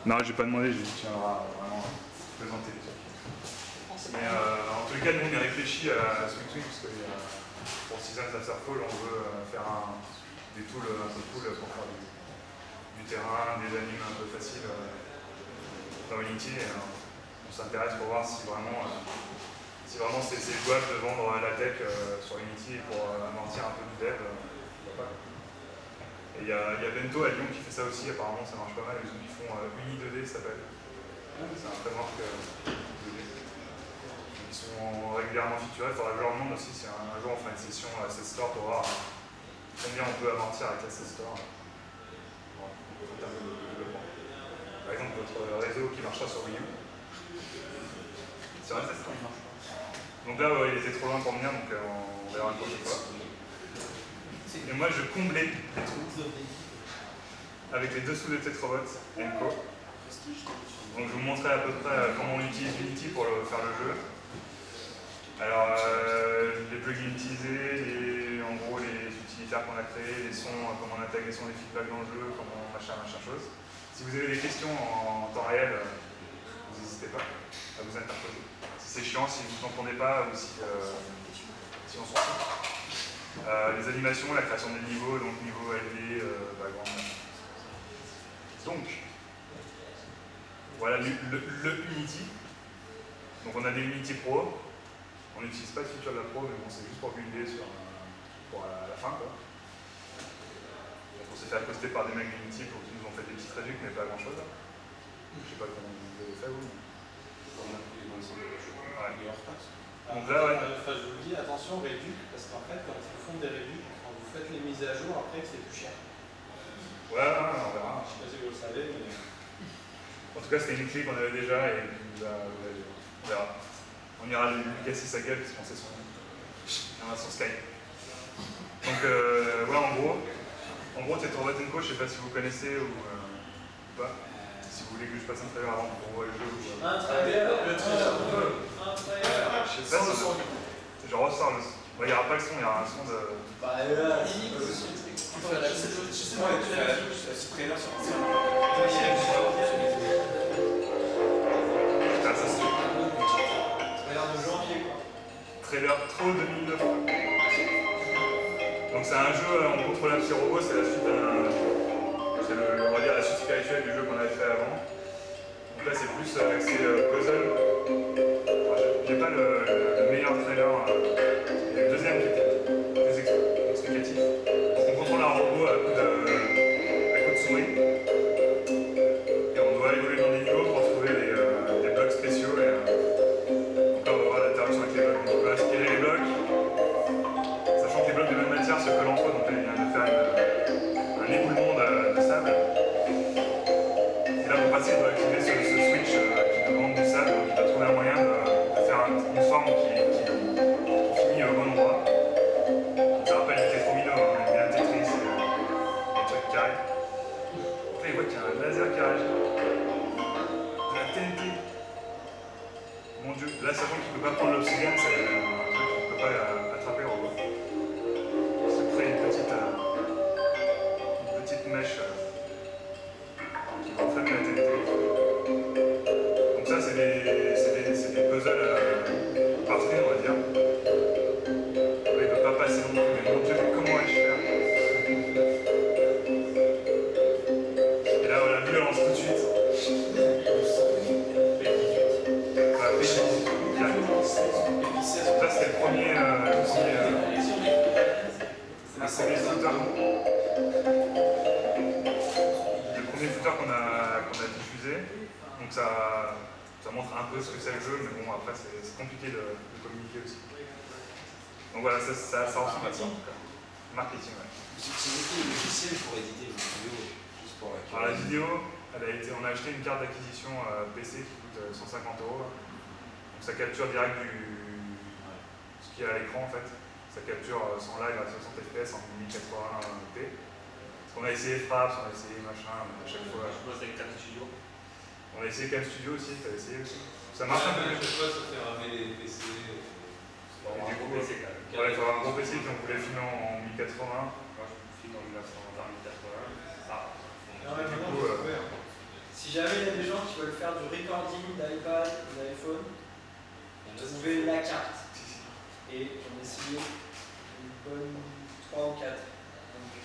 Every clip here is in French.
Non, j'ai pas demandé, j'ai dit tiens, vraiment présenter les trucs. Mais en tous les cas, nous on est réfléchi à Swing Swing parce que pour Seasons After Fall, on veut faire des tools un peu cool pour faire du terrain, des animes un peu faciles dans Unity. Et, on s'intéresse pour voir si vraiment c'est jouable de vendre la tech sur Unity pour amortir un peu du dev. Et il y a Bento à Lyon qui fait ça aussi, apparemment ça marche pas mal. Ils font Uni 2D, ça s'appelle. C'est un framework 2D. Ils sont régulièrement featurés. Il faudra que je leur demande aussi si un jour on fera une session Asset Store pour voir combien on peut amortir avec l'Asset Store. Par exemple, votre réseau qui marchera sur Wii U. Sur Asset Store, il marche pas. Donc là, il était trop loin pour venir, donc on verra une prochaine fois. Et moi, je comblais les trous avec les dessous de Tetrobot Enco. Donc je vous montrerai à peu près comment on utilise Unity pour faire le jeu. Alors, les plugins utilisés, en gros les utilitaires qu'on a créés, les sons, comment on intègre les sons, les feedbacks dans le jeu, comment machin chose. Si vous avez des questions en temps réel, vous n'hésitez pas à vous interposer. Si c'est chiant, si vous n'entendez pas ou si on s'en fout. Les animations, la création des niveaux, donc niveau LD, background. Donc, voilà le Unity. Donc on a des Unity Pro. On n'utilise pas de feature de la Pro, mais bon, c'est juste pour builder pour la fin, quoi. Donc on s'est fait accoster par des mecs d'Unity pour qu'ils nous ont fait des petites réducs, mais pas grand chose. Je sais pas comment vous avez fait, vous. Ouais. Donc là, ouais. Je vous dis, attention, réduc, parce qu'en fait, quand ils font des réducs, quand vous faites les mises à jour, après, c'est plus cher. Ouais, on verra. Je sais pas si vous le savez, mais... En tout cas, c'était une clé qu'on avait déjà et on verra. On ira lui casser sa gueule parce qu'on sait son Skype. Donc voilà, en gros, Tetrobot Enco, je sais pas si vous connaissez ou pas. Si vous voulez que je passe un trailer avant pour voir le jeu. Un trailer, le trailer. Un trailer. Je sais pas si je ressors le son. Il n'y aura pas le son, il y aura un son de. Bah là, Trailer Trop 2009. Donc c'est un jeu, on contrôle un petit robot, c'est la suite c'est on va dire la suite spirituelle du jeu qu'on avait fait avant. Donc là c'est plus axé puzzle. J'ai pas le meilleur trailer, il y a le deuxième qui était plus explicatif. Donc on contrôle un robot à coup de souris. Et on doit évoluer dans des niveaux pour trouver des blocs spéciaux. Donc là on va voir l'interaction avec les blocs. On peut aspirer les blocs, sachant que les blocs de même matière se collent entre eux, donc là il vient de faire un éboulement de sable. Et là pour passer, il doit activer ce switch qui demande du sable, donc il doit trouver un moyen de faire une forme qui finit au bon endroit. Ça rappelle du Tetromino, on aime bien le Tetris, les trucs carrés. Donc là il voit qu'il y a un laser qui réagit. De la TNT. Mon dieu, là sachant qu'il ne peut pas prendre l'obsidienne, c'est un truc qu'il ne peut pas attraper au robot. Il se crée une petite mèche qui va en fait la TNT. Donc ça c'est des puzzles parfaits on va dire. Là, il ne peut pas passer non plus, mais mon dieu, comment vais-je faire? Et là voilà, lui il lance tout de suite. Ça c'était le premier footer qu'on a diffusé. Donc ça montre un peu ce que c'est le jeu, mais bon après c'est compliqué de communiquer aussi. Donc voilà, ça ressemble à ça en tout cas. Marketing, ouais. Utilisez le logiciel pour éditer vos vidéos, juste pour la. Alors la vidéo, on a acheté une carte d'acquisition PC qui coûte 150 €. Donc ça capture direct ce qu'il y a à l'écran en fait. Ça capture son live à 60 fps en 1080p. Parce qu'on a essayé Fraps, on a essayé machin, à chaque fois. Je bosse avec Cam Studio. On a essayé Cam Studio aussi, t'as essayé aussi. Ça marche un peu mieux. Je sais pas, ça fait ramener les PC. Et du coup, il faut avoir un gros PC, puis on voulait filmer en 1080. Moi je filme en 1920 1080. Non, mais Du maintenant, coup, Si Si jamais il y a des gens qui veulent faire du recording d'iPad ou d'iPhone, trouvez la carte. Et j'en ai signé une bonne 3 ou 4. Donc,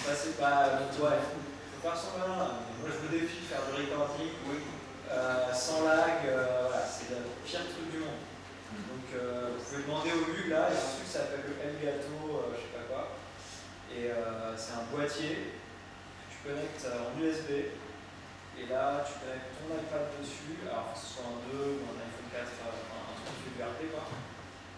passez pas. Donc, ouais, faut faire son malin là. Moi, je vous défie de faire du recording sans lag. Voilà, c'est le pire truc du monde. Donc, vous pouvez demander au Hugues là, il y a un truc qui s'appelle le Elgato, je sais pas quoi. Et c'est un boîtier que tu connectes en USB. Et là, tu connectes ton iPad dessus, alors que ce soit un 2 ou un iPhone 4, un truc qui fait du RT quoi.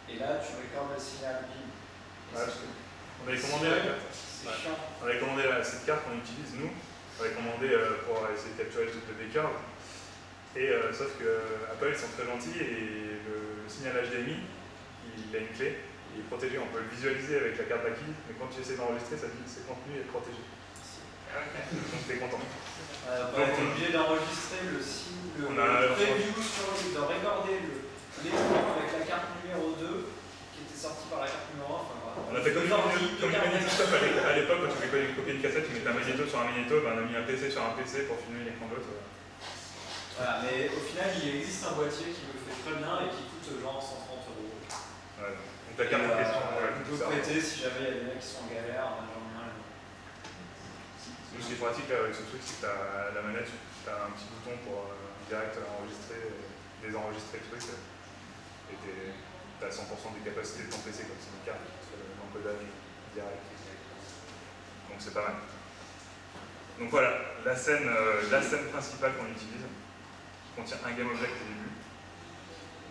Et là, tu recordes le signal PIN. Ouais, on avait commandé la carte. C'est chiant. On avait commandé cette carte qu'on utilise nous. On avait commandé pour essayer de capturer le truc de Baker. Et sauf que Apple ils sont très gentils et le signal HDMI, il a une clé, il est protégé. On peut le visualiser avec la carte d'acquis, mais quand tu essaies d'enregistrer, ça dit que ce contenu est protégé. Donc t'es content. On a été obligé d'enregistrer le preview sur le, de recorder l'écran avec la carte numéro 2 qui était sortie par la carte numéro 1. Enfin, on a fait comme une magnétoscope à l'époque, quand tu voulais copier une cassette, tu mettais un magnéto sur un magnéto, ben on a mis un PC sur un PC pour filmer l'écran de l'autre. Voilà, mais au final, il existe un boîtier qui le fait très bien et qui coûte genre 130 €. Ouais, donc la carte de question, on peut prêter si jamais il y a des mecs qui sont en galère. Ce qui est pratique avec ce truc, c'est que tu as la manette, tu as un petit bouton pour direct enregistrer, désenregistrer le truc. Et tu as 100% des capacités de ton PC, comme c'est une carte qui fait l'encodage direct. Donc c'est pas mal. Donc voilà, la scène principale qu'on utilise, qui contient un GameObject au début.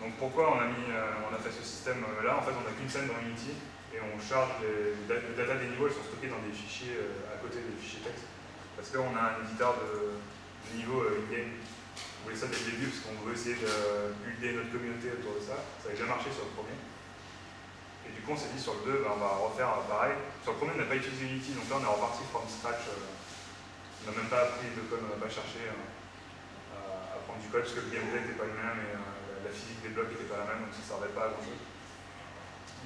Donc pourquoi on a fait ce système là? En fait, on n'a qu'une scène dans Unity et on charge les data des niveaux, elles sont stockées dans des fichiers à côté des fichiers texte. Parce qu'on a un éditeur de niveau in-game. On voulait ça dès le début parce qu'on veut essayer de builder notre communauté autour de ça. Ça avait déjà marché sur le premier. Et du coup, on s'est dit sur le 2, on va refaire pareil. Sur le premier, on n'a pas utilisé Unity, donc là, on est reparti from scratch. On n'a même pas appris de code, on n'a pas cherché à prendre du code parce que le gameplay n'était pas le même et la physique des blocs n'était pas la même, donc ça ne servait pas à grand chose.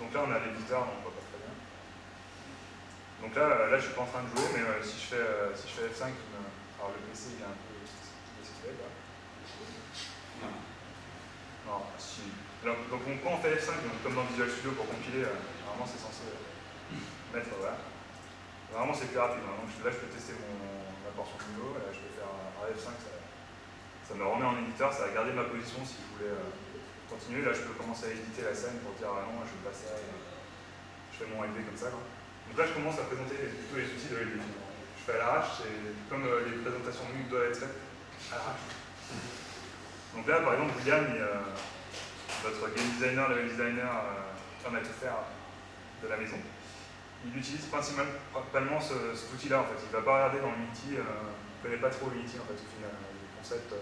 Donc là, on a l'éditeur, donc on voit pas très bien. Donc là, je suis pas en train de jouer, mais si je fais F5, alors le PC il est un peu fait là. Non, si. Alors, donc quand on fait F5, donc, comme dans Visual Studio pour compiler, normalement c'est censé mettre voilà. Normalement c'est plus rapide. Hein. Donc là je peux tester ma portion de niveau, là, je peux faire un F5, ça me remet en éditeur, ça va garder ma position si je voulais continuer. Là je peux commencer à éditer la scène pour dire ah non, je fais pas ça, je fais mon LD comme ça. Quoi. Donc là, je commence à présenter plutôt les outils de LD. Je fais à l'arrache, c'est comme les présentations MUC doivent être faites à l'arrache. Donc là, par exemple, William, votre game designer, level designer, homme à tout faire de la maison, il utilise principalement cet outil-là. En fait. Il ne va pas regarder dans Unity, il ne connaît pas trop Unity en fait, au final, les concepts.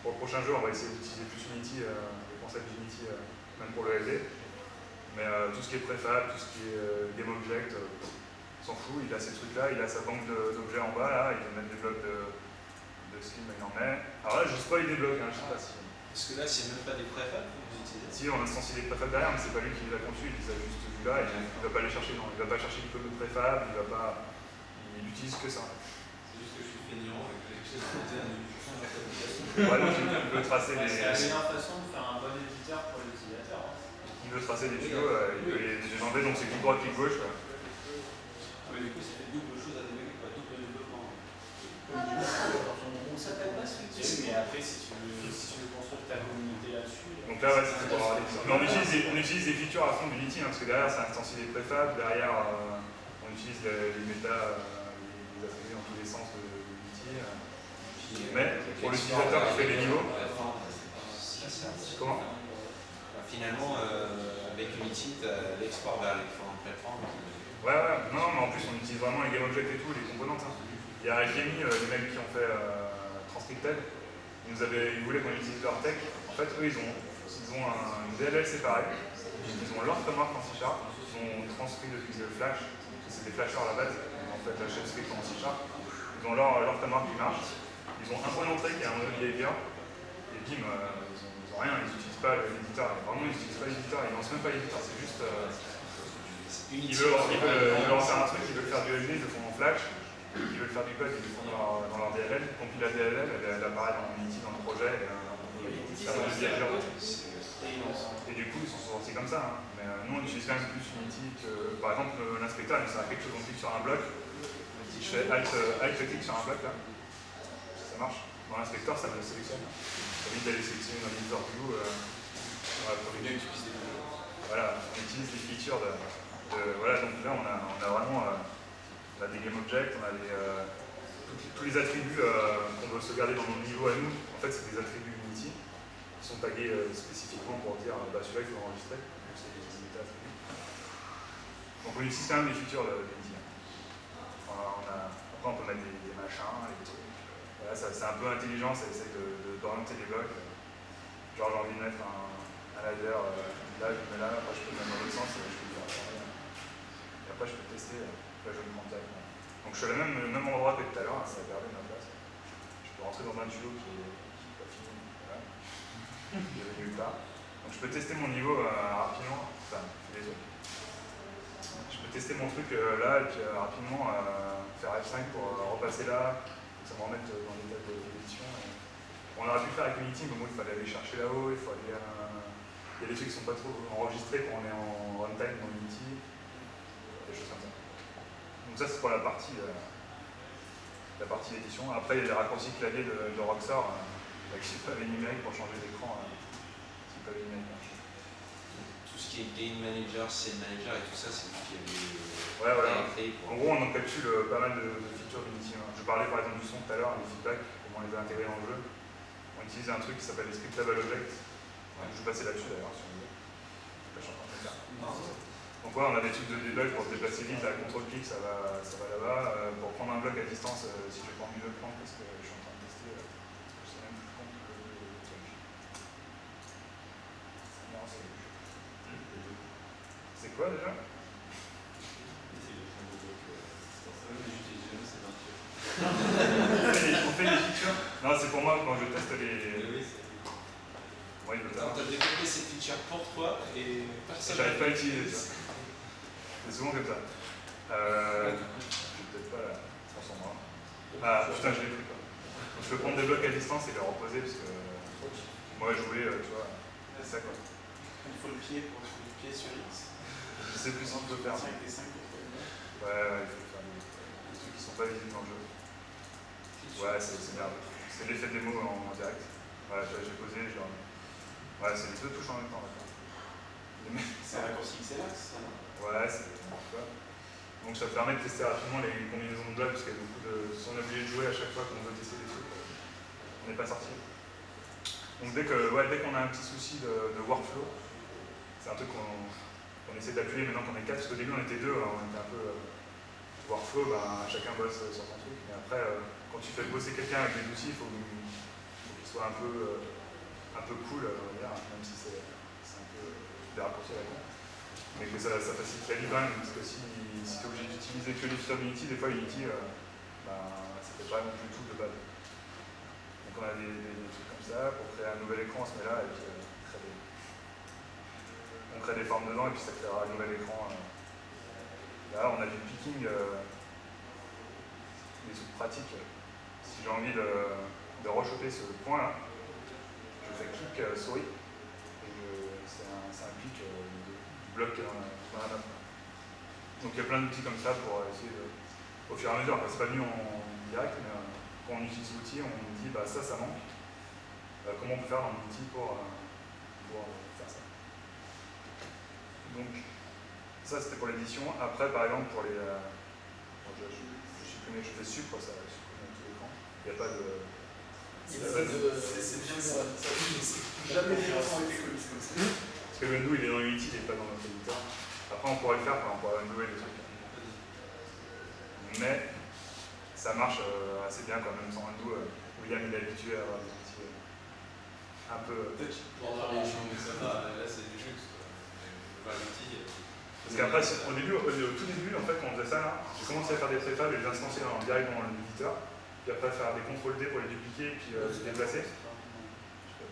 Pour le prochain jeu, on va essayer d'utiliser plus Unity, les concepts d'Unity, même pour le LD. Mais tout ce qui est préfab, tout ce qui est GameObject, s'en fout, il a ces trucs-là, il a sa banque d'objets en bas, là, il veut mettre des blocs de Slim, il en met. Alors là, je spoil des blocs, hein, je sais pas si... Parce que là, c'est même pas des préfabs que vous utilisez. Si, on a censé des préfabs derrière, mais c'est pas lui qui les a conçus, il les a juste vus là, et il va pas les chercher, non, il va pas chercher du code de préfab, il utilise que ça. C'est juste que je suis feignant et que j'ai monté un 1% de la fabrication. Ouais, donc il veut tracer des... C'est la meilleure façon de faire un bon éditeur pour l'utilisateur. Il veut tracer des tuyaux, il peut les enlever, donc c'est clic droit, clic gauche. Quoi. Mais du coup, ça fait double chose à débugger, pas double développement. On s'appelle pas structure. Mais après, si tu veux construire ta communauté là-dessus. Donc là, ouais, c'est pour avoir des... Mais on utilise des features à fond d'Unity, hein, parce que derrière, ça instancie des préfabs, derrière, on utilise les méta, les attributs dans tous les sens de Unity. Mais pour l'utilisateur qui fait les niveaux... Comment? Finalement, avec Unity, tu as l'export vers les différentes plateformes. Ouais, non, mais en plus, on utilise vraiment les GameObject et tout, les componentes. Hein. Il y a Alchemy, les mecs qui ont fait Transcripted, ils voulaient qu'on utilise leur tech. En fait, eux, ils ont un DLL séparé. Ils ont leur framework en C#, ils ont transcrit depuis le Flash, c'est des flashers à la base, en fait, la chef script en C#. Ils ont leur framework qui marche. Ils ont un point d'entrée qui est un module behavior. Et bim, ils ont rien, ils n'utilisent pas l'éditeur. Vraiment, ils n'utilisent pas l'éditeur, ils lancent même pas l'éditeur, c'est juste. Ils veulent en faire un truc, ils veulent faire du LD, ils le font en Flash. qui veulent faire du code, ils le font dans leur DLL, ils compilent la DLL, elle apparaît dans Unity dans le projet, ça va devenir dur. Et du coup, ils sont sortis comme ça. Hein. Mais nous, on utilise quand même plus Unity que. Par exemple, l'inspecteur, il me sert à quelque chose, on clique sur un bloc, je fais Alt-clic sur un bloc là, ça marche. Dans l'inspecteur, ça me le sélectionne. Ça évite d'aller sélectionner dans l'éditeur view. Voilà, on utilise les features voilà, donc là, on a vraiment on a des game objects, on a tous les attributs qu'on veut sauvegarder dans nos niveaux à nous. En fait, c'est des attributs Unity qui sont tagués spécifiquement pour dire celui-là, il faut l'enregistrer. C'est des unités attributs. Donc, on utilise quand même les features d'Unity. Après, on peut mettre des machins, des trucs. Voilà, c'est un peu intelligent, ça essaie d'orienter les blocs. Genre, j'ai envie de mettre un ladder là, je le mets là, après je peux le mettre dans l'autre sens et je peux le faire. Et après, je peux tester, là, je le prends directement. Donc, je suis au même endroit que tout à l'heure, ça a gardé ma place. Je peux rentrer dans un tuyau qui n'est pas fini. Voilà. Il est nulle part. Donc, je peux tester mon niveau rapidement. Enfin, les autres. Je peux tester mon truc là et puis rapidement faire F5 pour repasser là. Ça me remette dans l'état d'édition. On aurait pu le faire avec Unity, mais bon, il fallait aller chercher là-haut, il faut aller. Il y a des trucs qui ne sont pas trop enregistrés quand on est en runtime dans Unity, des choses comme ça. Donc ça c'est pour la partie édition. Après il y a les raccourcis clavier de Rockstar avec le pavé numérique pour changer d'écran. Si le pavé numérique. Tout ce qui est Game Manager, Scene Manager et tout ça, c'est vous qui avez ouais, voilà. créé pour... En gros on encapsule pas mal de features d'Unity. Je parlais par exemple du son tout à l'heure, les feedbacks, comment on les a intégrés dans le jeu. On utilise un truc qui s'appelle les scriptable objects. Je vais passer là-dessus d'ailleurs, si vous voulez. Donc voilà, on a des trucs de debug pour se déplacer vite, à contrôle-clic, ça va là-bas. Pour prendre un bloc à distance, si j'ai pas envie de le prendre parce que je suis en train de tester, c'est même plus con que le truc. Non, c'est quoi déjà? On fait des features. Non, c'est pour moi quand je teste les... Oui, tu as développé cette feature pour toi et personne. J'arrive pas à l'utiliser ça. C'est souvent comme ça. Je vais peut-être pas la transformer. Ah putain, je l'ai pris quoi. Donc, je peux prendre des blocs à distance et les reposer parce que moi jouer, tu vois, c'est ça quoi. Il faut le pied pour le pied sur X. Je sais plus si on peut faire. Ouais, il faut faire des trucs qui sont pas visibles dans le jeu. Ouais, c'est merde. C'est l'effet démo en direct. Voilà, j'ai posé, genre. Ouais, c'est les deux touches en même temps. C'est un raccourci XLX, ça, non? Ouais, c'est. Donc ça te permet de tester rapidement les combinaisons de blocs parce qu'il y a beaucoup de. Si on est obligé de jouer à chaque fois qu'on veut tester des trucs, on n'est pas sorti. Donc dès qu'on a un petit souci de workflow, c'est un truc qu'on essaie d'appuyer maintenant qu'on est 4, parce qu'au début on était 2, on était un peu. Workflow, chacun bosse sur son truc, mais après, quand tu fais bosser quelqu'un avec des outils, il faut qu'il soit un peu cool, on va dire, même si c'est un peu des raccourcis à la con. Mais que ça facilite la vie quand même, parce que si tu es obligé d'utiliser que les features d'Unity, des fois Unity, ça fait pas non plus tout de base. Donc on a des trucs comme ça, pour créer un nouvel écran, on se met là et puis on crée des formes dedans et puis ça créera un nouvel écran. Là on a du picking, des trucs pratiques. Si j'ai envie de rechoper ce point là, je fais clic souris et c'est un pic du bloc qui est dans la map. Donc il y a plein d'outils comme ça pour essayer au fur et à mesure, c'est pas venu en direct, mais quand on utilise l'outil, on dit ça manque. Comment on peut faire dans l'outil pour faire ça. Donc ça c'était pour l'édition. Après par exemple pour les... je fais sucre, ça supprime tout l'écran. Il n'y a pas de... C'est bien ça. Jamais les enfants ont été connus comme ça. Parce que le undo il est dans Unity, il n'est pas dans notre éditeur. Après on pourrait le faire, on pourrait undo les trucs. Mais ça marche assez bien quand même sans undo. William il est habitué à avoir des outils un peu... Pour la région, mais ça va, là c'est du luxe. L'outil. Parce qu'après, au tout début, en fait, quand on faisait ça, là, j'ai commencé à faire des préfabs et les instancier en direct dans l'éditeur. Puis après faire des CTRL-D pour les dupliquer et puis se déplacer.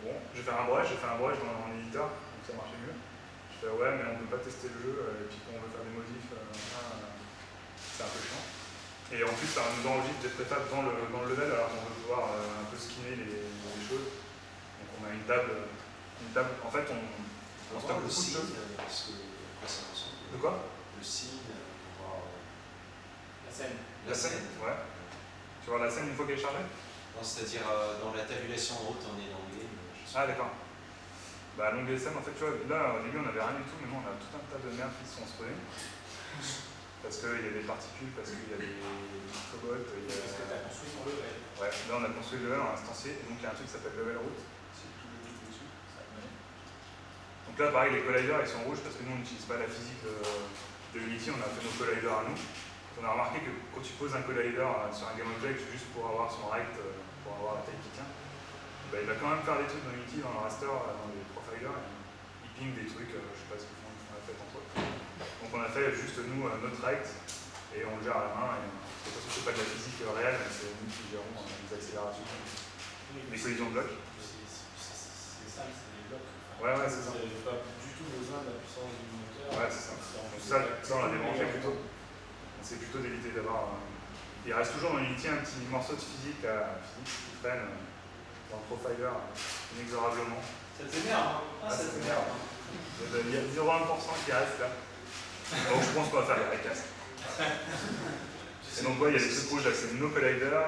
Bon, je vais faire un brush dans mon éditeur, donc ça marchait mieux. Je fais ouais, mais on ne peut pas tester le jeu, et puis quand on veut faire des modifs, c'est un peu chiant. Et en plus, ça nous enregistre des préfabs dans le level, alors qu'on veut pouvoir un peu skinner les choses. Donc on a une table. En fait, on stocke beaucoup de choses. Parce que quoi ça ressemble. De quoi? Le signe, pour voir La scène. la scène. Ouais. Tu vois la scène une fois qu'elle est chargée? Non, c'est-à-dire dans la tabulation en haut, on est dans les. Ah d'accord. Bah l'onglet scène, en fait, tu vois, là au début on avait rien du tout, mais maintenant on a tout un tas de merde qui se sont spawnés. Parce qu'il y a des particules, parce qu'il y a des cobolts, il y a... Parce que tu as construit ton level. Ouais, là on a construit le level en instancié, et donc il y a un truc qui s'appelle level route. Donc là pareil, les colliders ils sont rouges parce que nous on n'utilise pas la physique de Unity, on a fait nos colliders à nous. On a remarqué que quand tu poses un collider sur un GameObject juste pour avoir son right, pour avoir la taille qui tient, bah, il va quand même faire des trucs dans Unity, dans le raster, dans les profilers, il ping des trucs, je sais pas ce qu'ils font, ils font la fête entre eux. Donc on a fait juste nous notre right, et on le gère à la main, et de toute façon c'est pas de la physique réelle, mais c'est nous qui gérons les accélérations, les collisions de blocs. C'est ça, c'est des blocs. Ouais, c'est ça. Vous n'avez pas du tout besoin de la puissance du moteur. Ouais, c'est ça. Donc ça on l'a débranché plutôt. C'est plutôt d'éviter d'avoir... Il reste toujours dans Unity un petit morceau de physique qui traîne dans le profiler inexorablement. Ça t'énerve, hein? Ça t'énerve. Il y a 0,1% qui reste là. Donc je pense qu'on va faire les recastes. Et donc ouais, il y a des trucs rouges là, c'est nos colliders,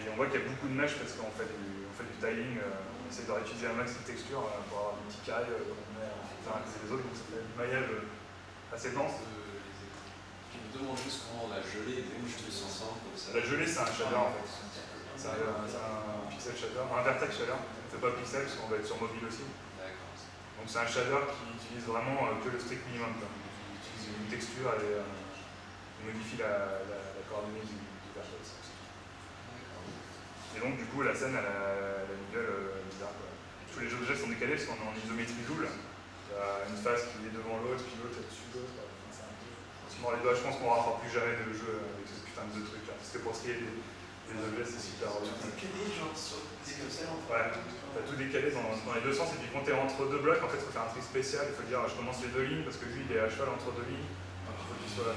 on voit qu'il y a beaucoup de mèches parce qu'on fait du tiling, on essaie de réutiliser un max de textures pour avoir des petits carrés qu'on met les uns à côté des autres, donc ça fait un maillage assez dense. Je me demande juste comment on a gelé les mouches tous ensemble comme ça. La gelée, c'est un shader en fait. C'est un pixel shader, un vertex shader. On ne fait pas pixel parce qu'on va être sur mobile aussi. D'accord. Donc c'est un shader qui utilise vraiment que le strict minimum. Il utilise une texture et il modifie la coordonnée du vertex. Et donc du coup la scène elle a une gueule bizarre. Tous les objets sont décalés parce qu'on est en isométrie double. Il y a une phase qui est devant l'autre, puis l'autre est dessus l'autre. Bon, les doigts, je pense qu'on ne refera plus jamais de jeu avec ce putain de trucs là. Parce que pour ce qui est des objets, c'est super relou. Décalé, genre sur des comme ça, Ouais, t'as tout décalé dans les deux sens, et puis quand t'es entre deux blocs, en fait, il faut faire un truc spécial. Il faut dire, je commence les deux lignes parce que lui, il est à cheval entre deux lignes. Donc il faut qu'il soit là.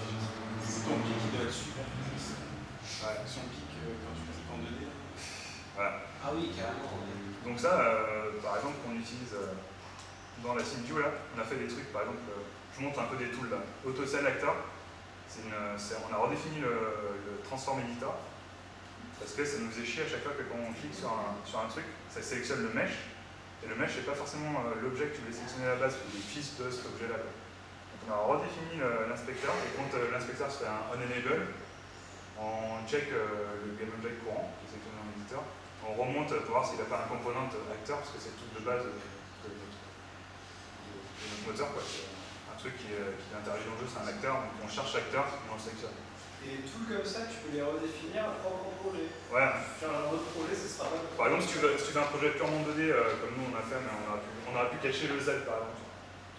c'est ton pic qui doit être super précis. Ouais. Son pic quand tu cliques en 2D. Voilà. Ah oui, carrément. Donc ça, par exemple, qu'on utilise dans la scene view là, on a fait des trucs, par exemple, je montre un peu des tools là. Auto-Selector, on a redéfini le Transform Editor, parce que ça nous faisait chier à chaque fois que quand on clique sur un truc, ça sélectionne le mesh, et le mesh c'est pas forcément l'objet que tu voulais sélectionner à la base, c'est le fils de cet objet là. Donc on a redéfini l'inspecteur, et quand l'inspecteur se fait un on-enable, on check le GameObject courant, qui est sélectionné dans l'éditeur, on remonte pour voir s'il n'a pas un component acteur, parce que c'est tout de base de notre moteur, quoi. C'est un truc qui interagit dans le jeu, c'est un acteur, donc on cherche acteur et on le sélectionne. Et tout comme ça, tu peux les redéfinir à propre projet. Ouais. Faire un autre projet, ce sera pas. Par exemple, si tu fais un projet purement 2D, comme nous on a fait, mais on aurait pu cacher le Z par exemple.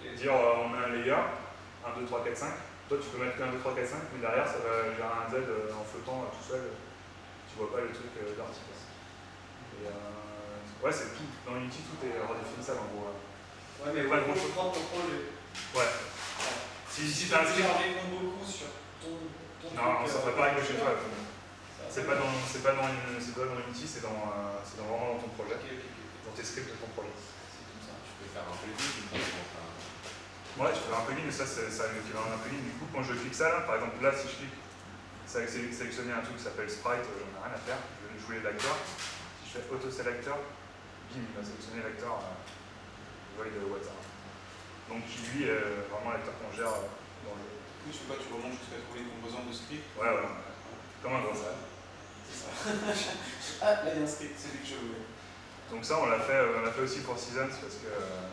Et dire on a un layer, 1, 2, 3, 4, 5. Toi tu peux mettre que 1, 2, 3, 4, 5, mais derrière ça va gérer un Z en flottant tout seul. Tu vois pas le truc d'article. Et ouais, c'est tout. Dans Unity, tout est redéfinissable en gros. Ouais, mais pas pour grand-chose. prendre ton projet. Ouais. Si t'as un script. beaucoup sur ton Non, ça fait pas avec chez toi. C'est pas dans Unity, c'est vraiment dans ton projet. Dans tes scripts de ton projet. C'est comme ça. Tu peux faire un plugin. Ouais, tu peux faire un plugin, mais ça l'équivalent d'un plugin. Du coup, quand je clique ça là, par exemple là, si je clique, ça va sélectionner un truc qui s'appelle Sprite, j'en ai rien à faire, je vais jouer l'acteur. Si je fais auto-selector, bim, il va sélectionner l'acteur void WhatsApp. Donc lui est vraiment l'acteur qu'on gère dans le jeu. Oui, je sais pas, tu remontes jusqu'à trouver les composants de script. Ouais, voilà. Comme un gros ça. C'est ça. Ah, là il y a un script, c'est lui que je voulais. Donc ça, on l'a fait aussi pour Seasons, parce que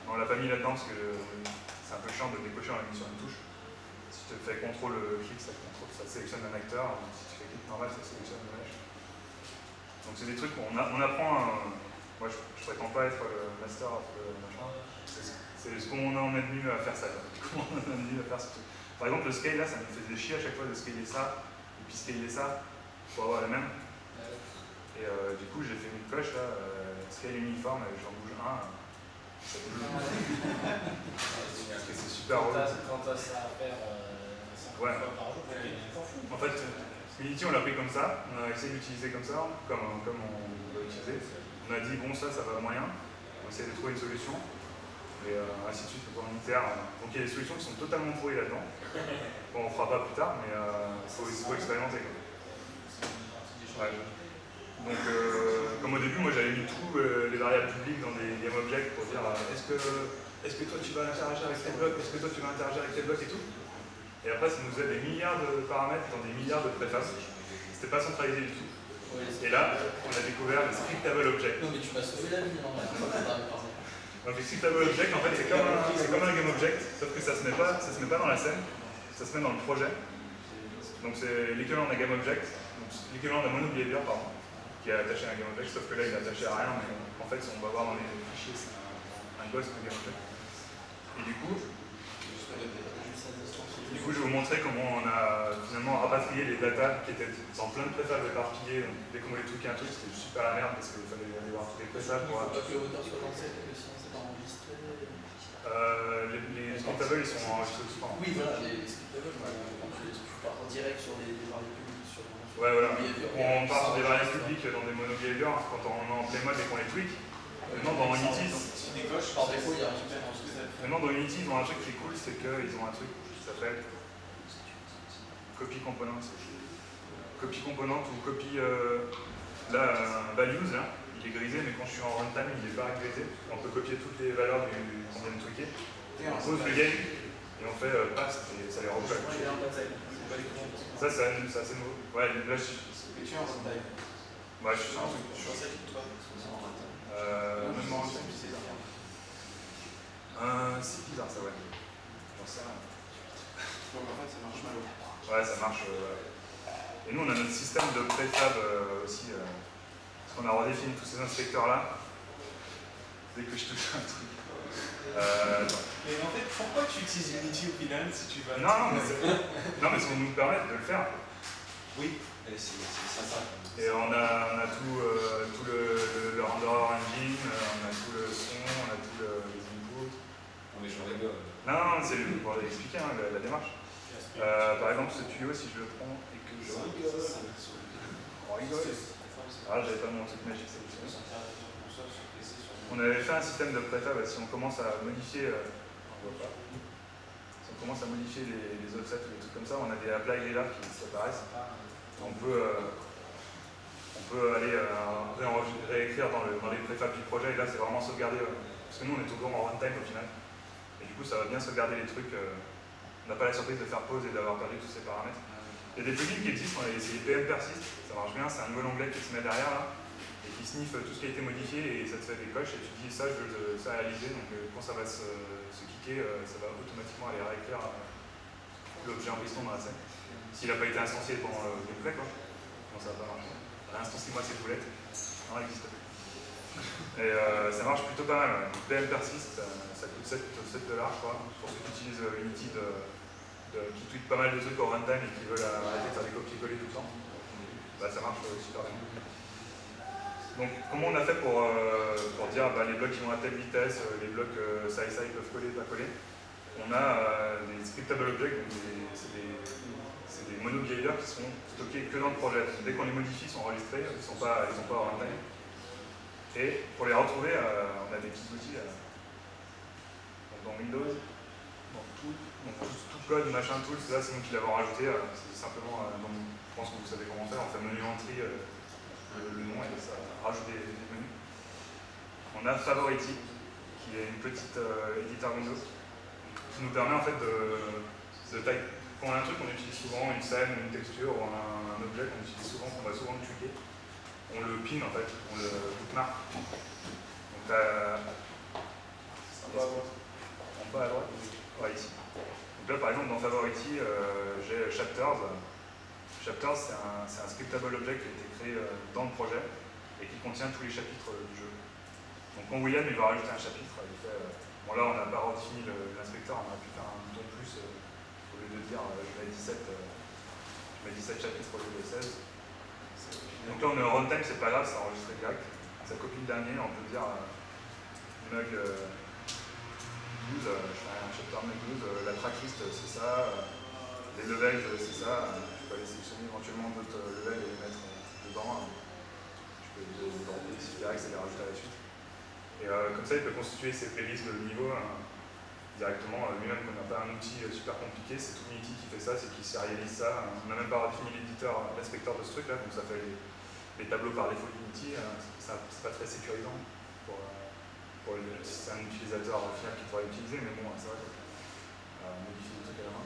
on l'a pas mis là-dedans, parce que c'est un peu chiant de décocher en mis sur une touche. Si tu fais CTRL-clic, ça sélectionne un acteur, si tu fais clic normal, ça sélectionne le mesh. Donc c'est des trucs qu'on apprend. Moi, je prétends pas être le master of machin. C'est ce qu'on en est venu à faire ça. Comment on en est venu à faire ce truc. Par exemple, le scale là, ça me faisait chier à chaque fois de scaler ça, et puis scaler ça, pour avoir la même. Et du coup, j'ai fait une coche là, scale uniforme, et j'en bouge un. Ça bouge. C'est super relou. Quand t'as ça à faire 5 fois par jour, t'en fous. En fait, Unity, on l'a pris comme ça, on a essayé d'utiliser comme ça, comme on veut l'utiliser. On a dit, bon, ça va moyen, on essaie de trouver une solution, et ainsi de suite, pour unitaire. Donc il y a des solutions qui sont totalement pourries là-dedans. Bon, on fera pas plus tard, mais il faut expérimenter. Ouais. Donc, comme au début, moi j'avais mis tous les variables publiques dans des GameObjects pour dire est-ce que toi tu vas interagir avec tel bloc, est-ce que toi tu vas interagir avec tel bloc et tout. Et après, ça nous faisait des milliards de paramètres dans des milliards de préfaces. C'était pas centralisé du tout. Et là, on a découvert les scriptable objects. Non mais tu m'as sauvé la vie, non? Donc les scriptable objects, en fait, c'est comme un GameObject, sauf que ça se met pas dans la scène, ça se met dans le projet. Donc c'est l'équivalent d'un GameObject, l'équivalent d'un monobehavior, pardon, qui est attaché à un GameObject, sauf que là il est attaché à rien, mais en fait on va voir dans les fichiers, c'est un ghost de GameObject. Et du coup, je vais vous montrer comment on a finalement rapatrié les datas qui étaient dans plein de préfaces éparpillées. Dès qu'on voulait truquer un truc, c'était super la merde parce qu'il fallait aller voir toutes les préfaces pour... Il faut pas que le moteur soit dans le set, parce que sinon c'est pas enregistré. Les scriptables, ils sont enregistrés tout le temps. Oui, voilà, les scriptables, tu pars en direct sur des variables publiques. Ouais, voilà. On part sur des variables publiques dans des monobehaviors quand on est en play mode et qu'on les tweak. Maintenant, dans Unity, par défaut, il y a un super enregistré. maintenant, dans Unity, ils ont un truc qui est cool, c'est qu'ils ont un truc qui s'appelle copy component. Copy component ou copy values, là, il est grisé, mais quand je suis en runtime, il n'est pas grisé. On peut copier toutes les valeurs qu'on vient de tweaker. On pose le game et on fait pass et ça les replace. Ça, c'est assez nouveau. Ouais, là, je suis sur un truc. Même en runtime, c'est bizarre. C'est bizarre, ça, ouais. J'en sais rien. Donc en fait, ça marche mal. Ouais, ça marche. Et nous, on a notre système de préfab aussi. Parce qu'on a redéfini tous ces inspecteurs-là. Dès que je touche un truc. Mais en fait, pourquoi tu utilises Unity au final si tu vas... Non, mais ça va nous permettre de le faire. Oui, c'est sympa. Et on a tout le render engine, on a tout le son, on a tout les inputs. Non, mais je rigole. Non, c'est pour expliquer la démarche. Par exemple, ce tuyau, si je le prends et que je rigole. On rigole. Ah, j'avais pas mon truc magique, c'est le tuyau. On avait fait un système de préfab, si on commence à modifier, on voit pas. Si on commence à modifier les offsets ou des trucs comme ça, on a des apply là qui apparaissent. On peut aller réécrire dans les préfabs du projet, et là c'est vraiment sauvegardé, parce que nous on est toujours en runtime au final. Et du coup ça va bien sauvegarder les trucs, on n'a pas la surprise de faire pause et d'avoir perdu tous ces paramètres. Il y a des plugins qui existent, on a essayé PM Persist, ça marche bien, c'est un nouvel onglet qui se met derrière là, et qui sniffe tout ce qui a été modifié, et ça te fait des coches, et tu dis ça je veux ça réaliser, donc quand ça va se kicker, ça va automatiquement aller réécrire l'objet en question dans la scène. S'il n'a pas été instancié pendant le gameplay, quoi. Non, ça va pas marcher. Instanciez-moi ces boulettes. Non, elle n'existe plus. Et ça marche plutôt pas mal. Ouais. PM Persist, ça coûte 7 $, je crois, pour ceux qui utilisent Unity, qui tweetent pas mal de trucs au runtime et qui veulent arrêter de faire des copier-coller tout le temps. Bah, ça marche super bien. Donc, comment on a fait pour dire les blocs qui vont à telle vitesse, les blocs ça et ça ils peuvent coller, pas coller. On a des scriptable objects, c'est des monobehaviors qui sont stockés que dans le projet. Dès qu'on les modifie, ils sont enregistrés, ils sont pas en runtime. Et pour les retrouver, on a des petits outils donc dans Windows, dans tout code, machin, tools, là c'est nous qui l'avons rajouté. C'est simplement, je pense que vous savez comment faire, on fait menu entry, le nom et ça rajoute des menus. On a Favority, qui est une petite éditeur Windows, qui nous permet en fait de tailler. Quand on a un truc qu'on utilise souvent, une scène, une texture ou un objet qu'on utilise souvent, qu'on va souvent tweaker, on le pin en fait, on le bookmark. Donc t'as... En bas à droite. Ouais, ici. Donc là par exemple dans Favority, j'ai Chapters. Chapters c'est un scriptable object qui a été créé dans le projet et qui contient tous les chapitres du jeu. Donc quand William il va rajouter un chapitre, il fait... bon là on n'a pas redéfini l'inspecteur, on aurait pu faire un bouton plus au lieu de dire je mets 17 chapitres au lieu de 16. Donc là on est en runtime, c'est pas grave, c'est enregistré direct. Ça copie le dernier, on peut dire mug 12, je fais un chapter mug 12, la tracklist c'est ça, Les levels, c'est ça. Je peux aller sélectionner éventuellement d'autres levels et les mettre dedans. Je peux les dropper si je dirais que c'est les rajouter à la suite. Et comme ça, il peut constituer ses playlists de niveau directement. Lui-même, qu'on n'a pas un outil super compliqué, c'est tout Unity qui fait ça, c'est qu'il serialise ça. On n'a même pas défini l'éditeur, l'inspecteur de ce truc-là, donc ça fait les tableaux par défaut d'Unity. C'est pas très sécurisant si c'est un utilisateur au final qui pourrait l'utiliser, mais bon, c'est vrai que modifier des trucs à la main.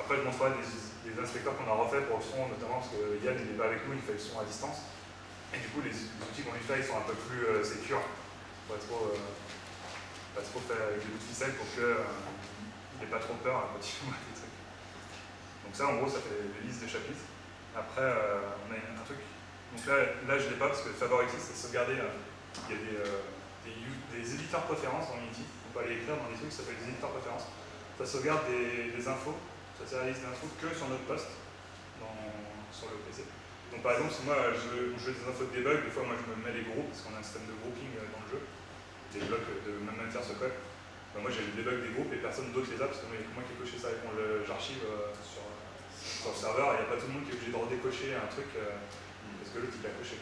Après, je montrerai des inspecteurs qu'on a refait pour le son, notamment parce que Yann n'est pas avec nous, il fait le son à distance. Et du coup, les outils qu'on lui fait, ils sont un peu plus sécures. Pas trop faire avec des bouts de ficelle pour qu'il n'ait pas trop peur quand il voit des trucs. Donc ça, en gros, ça fait les listes des chapitres. Après, on a un truc. Donc là je ne l'ai pas parce que Favority, c'est sauvegarder. Il y a des éditeurs préférences dans Unity. On peut aller écrire dans des trucs qui s'appellent des éditeurs préférences. Ça sauvegarde des infos, ça sérialise des infos que sur notre poste, sur le PC. Donc par exemple, si moi je veux des infos de debug, des fois moi je me mets les groupes, parce qu'on a un système de grouping dans le jeu, des blocs de même matière se collent. Ben moi j'ai le debug des groupes et personne d'autre les a, parce que moi qui ai coché ça et qu'on j'archive sur le serveur, il n'y a pas tout le monde qui est obligé de redécocher un truc parce que l'autre il l'a coché.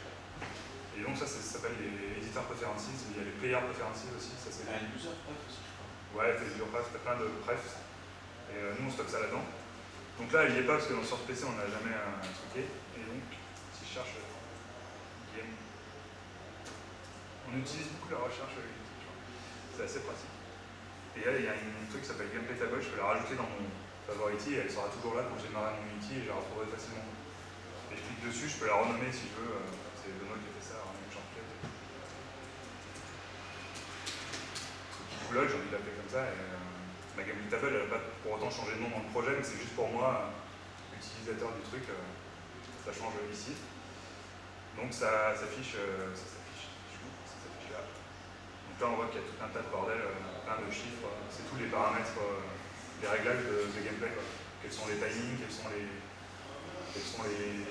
Et donc ça s'appelle les éditeurs preferences, il y a les player preferences aussi. Ça, c'est un user pref aussi, je crois. Ouais, user pref, t'as plein de prefs. Et nous on stocke ça là-dedans. Donc là il n'y est pas parce que sur PC on n'a jamais truqué. Et donc si je cherche game, on utilise beaucoup la recherche avec Unity, c'est assez pratique. Et là il y a un truc qui s'appelle gameplay table, je peux la rajouter dans mon Favority et elle sera toujours là quand j'ai démarré mon Unity et je la retrouverai facilement. Et je clique dessus, je peux la renommer si je veux. C'est Benoît qui a fait ça, avec Jean-Pierre. J'ai envie de l'appeler comme ça. Et, ma gameplay table, elle n'a pas pour autant changé de nom dans le projet, mais c'est juste pour moi, utilisateur du truc, ça change ici. Donc ça s'affiche là. Donc là on voit qu'il y a tout un tas de bordel, plein de chiffres, c'est tous les paramètres, les réglages de gameplay. Quels sont les timings, quels sont les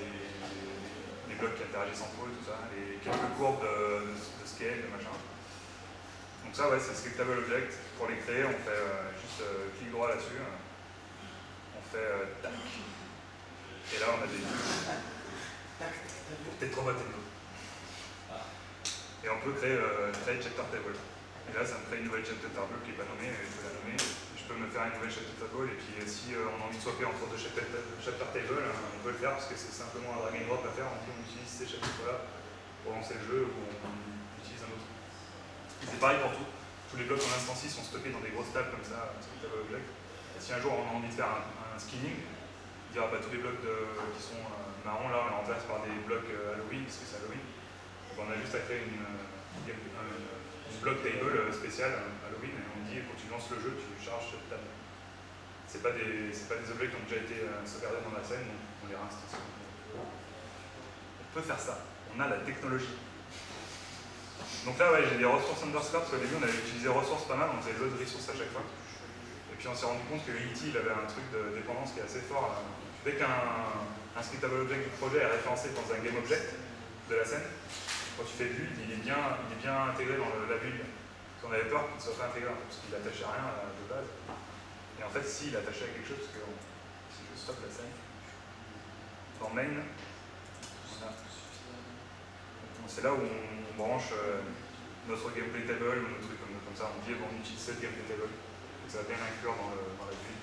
blocs qui interagissent entre eux, tout ça, les quelques courbes de scale, de machin. Donc ça, ouais, c'est scriptable object. Pour les créer, on fait juste clic droit là-dessus. On fait tac. Et là, on a des Tetra Table. Et on peut créer chapter table. Et là, ça me crée une nouvelle chapter table qui n'est pas nommée, et je peux la nommer. Je peux me faire une nouvelle chapter table, et puis si on a envie de swapper entre deux chapter table, on peut le faire parce que c'est simplement un drag and drop à faire. On dit on utilise ces chapitres-là pour lancer le jeu ou on utilise un autre. C'est pareil pour tout. Tous les blocs en instancie sont stockés dans des grosses tables comme ça, scriptable object. Et si un jour on a envie de faire un skinning, dire tous les blocs qui sont marrons là, on les remplace par des blocs Halloween, parce que c'est Halloween. Donc on a juste à créer une block table spéciale Halloween et on dit quand tu lances le jeu, tu charges cette table. C'est pas des objets qui ont déjà été sauvegardés dans la scène, donc on les réinstalle. On peut faire ça. On a la technologie. Donc là, ouais, j'ai des ressources underscore, parce qu'au début, on avait utilisé ressources pas mal, on faisait d'autres ressources à chaque fois. Et puis on s'est rendu compte que Unity, il avait un truc de dépendance qui est assez fort. Dès qu'un scriptable object du projet est référencé dans un game object de la scène, quand tu fais le build, il est bien intégré dans la build. Parce qu'on avait peur qu'il ne soit pas intégré, parce qu'il n'attachait à rien de base. Et en fait, si, il est attaché à quelque chose, parce que si je stoppe la scène, dans main, c'est là où on branche notre gameplay table ou notre truc comme ça. On dit bon, on utilise cette gameplay table. Donc ça va bien l'inclure dans la build.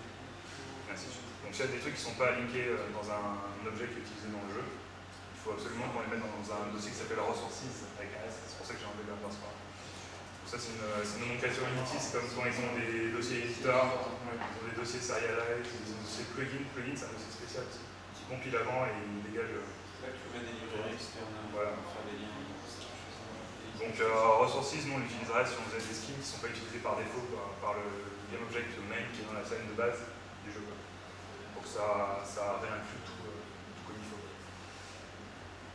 Et ainsi de suite. Donc s'il y a des trucs qui ne sont pas linkés dans un objet qui est utilisé dans le jeu, il faut absolument qu'on les mette dans un dossier qui s'appelle resources avec un S. C'est pour ça que j'ai enlevé l'intersport. Donc ça c'est une nomenclature Unity, c'est comme quand ils ont des dossiers éditeurs, ils ont des dossiers serialized, ils ont des dossiers plugin. Plugin c'est un dossier spécial aussi, qui compile avant et il dégage. Là tu mets des librairies externes, voilà. Faire des liens. Donc resources, nous on l'utiliserait si on faisait des skins qui ne sont pas utilisés par défaut par le game object main qui est dans la scène de base du jeu. Pour que ça réinclue tout comme il faut.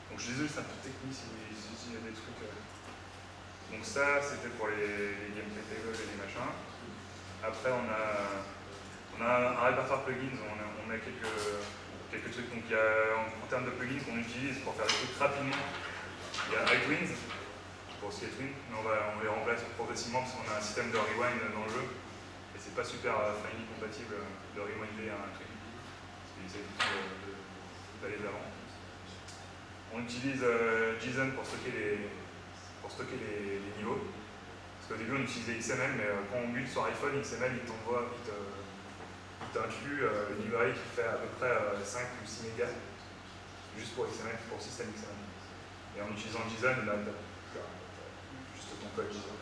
Donc je suis désolé, c'est un peu technique s'il y a des trucs. Donc ça c'était pour les gameplay tables et les machins. Après on a un répertoire plugins, on a quelques trucs. Donc il y a en termes de plugins qu'on utilise pour faire des trucs rapidement. Il y a iTwins pour Skatewin, mais on les remplace progressivement parce qu'on a un système de rewind dans le jeu et c'est pas super friendly compatible de rewinder un truc. Parce il essaie tout le temps d'aller de l'avant. On utilise JSON pour stocker les niveaux. Parce qu'au début on utilisait XML, mais quand on build sur iPhone, XML il t'inclut le librairie qui fait à peu près 5 ou 6 mégas juste pour XML, pour système XML. Et en utilisant JSON, là, t'as juste ton code JSON.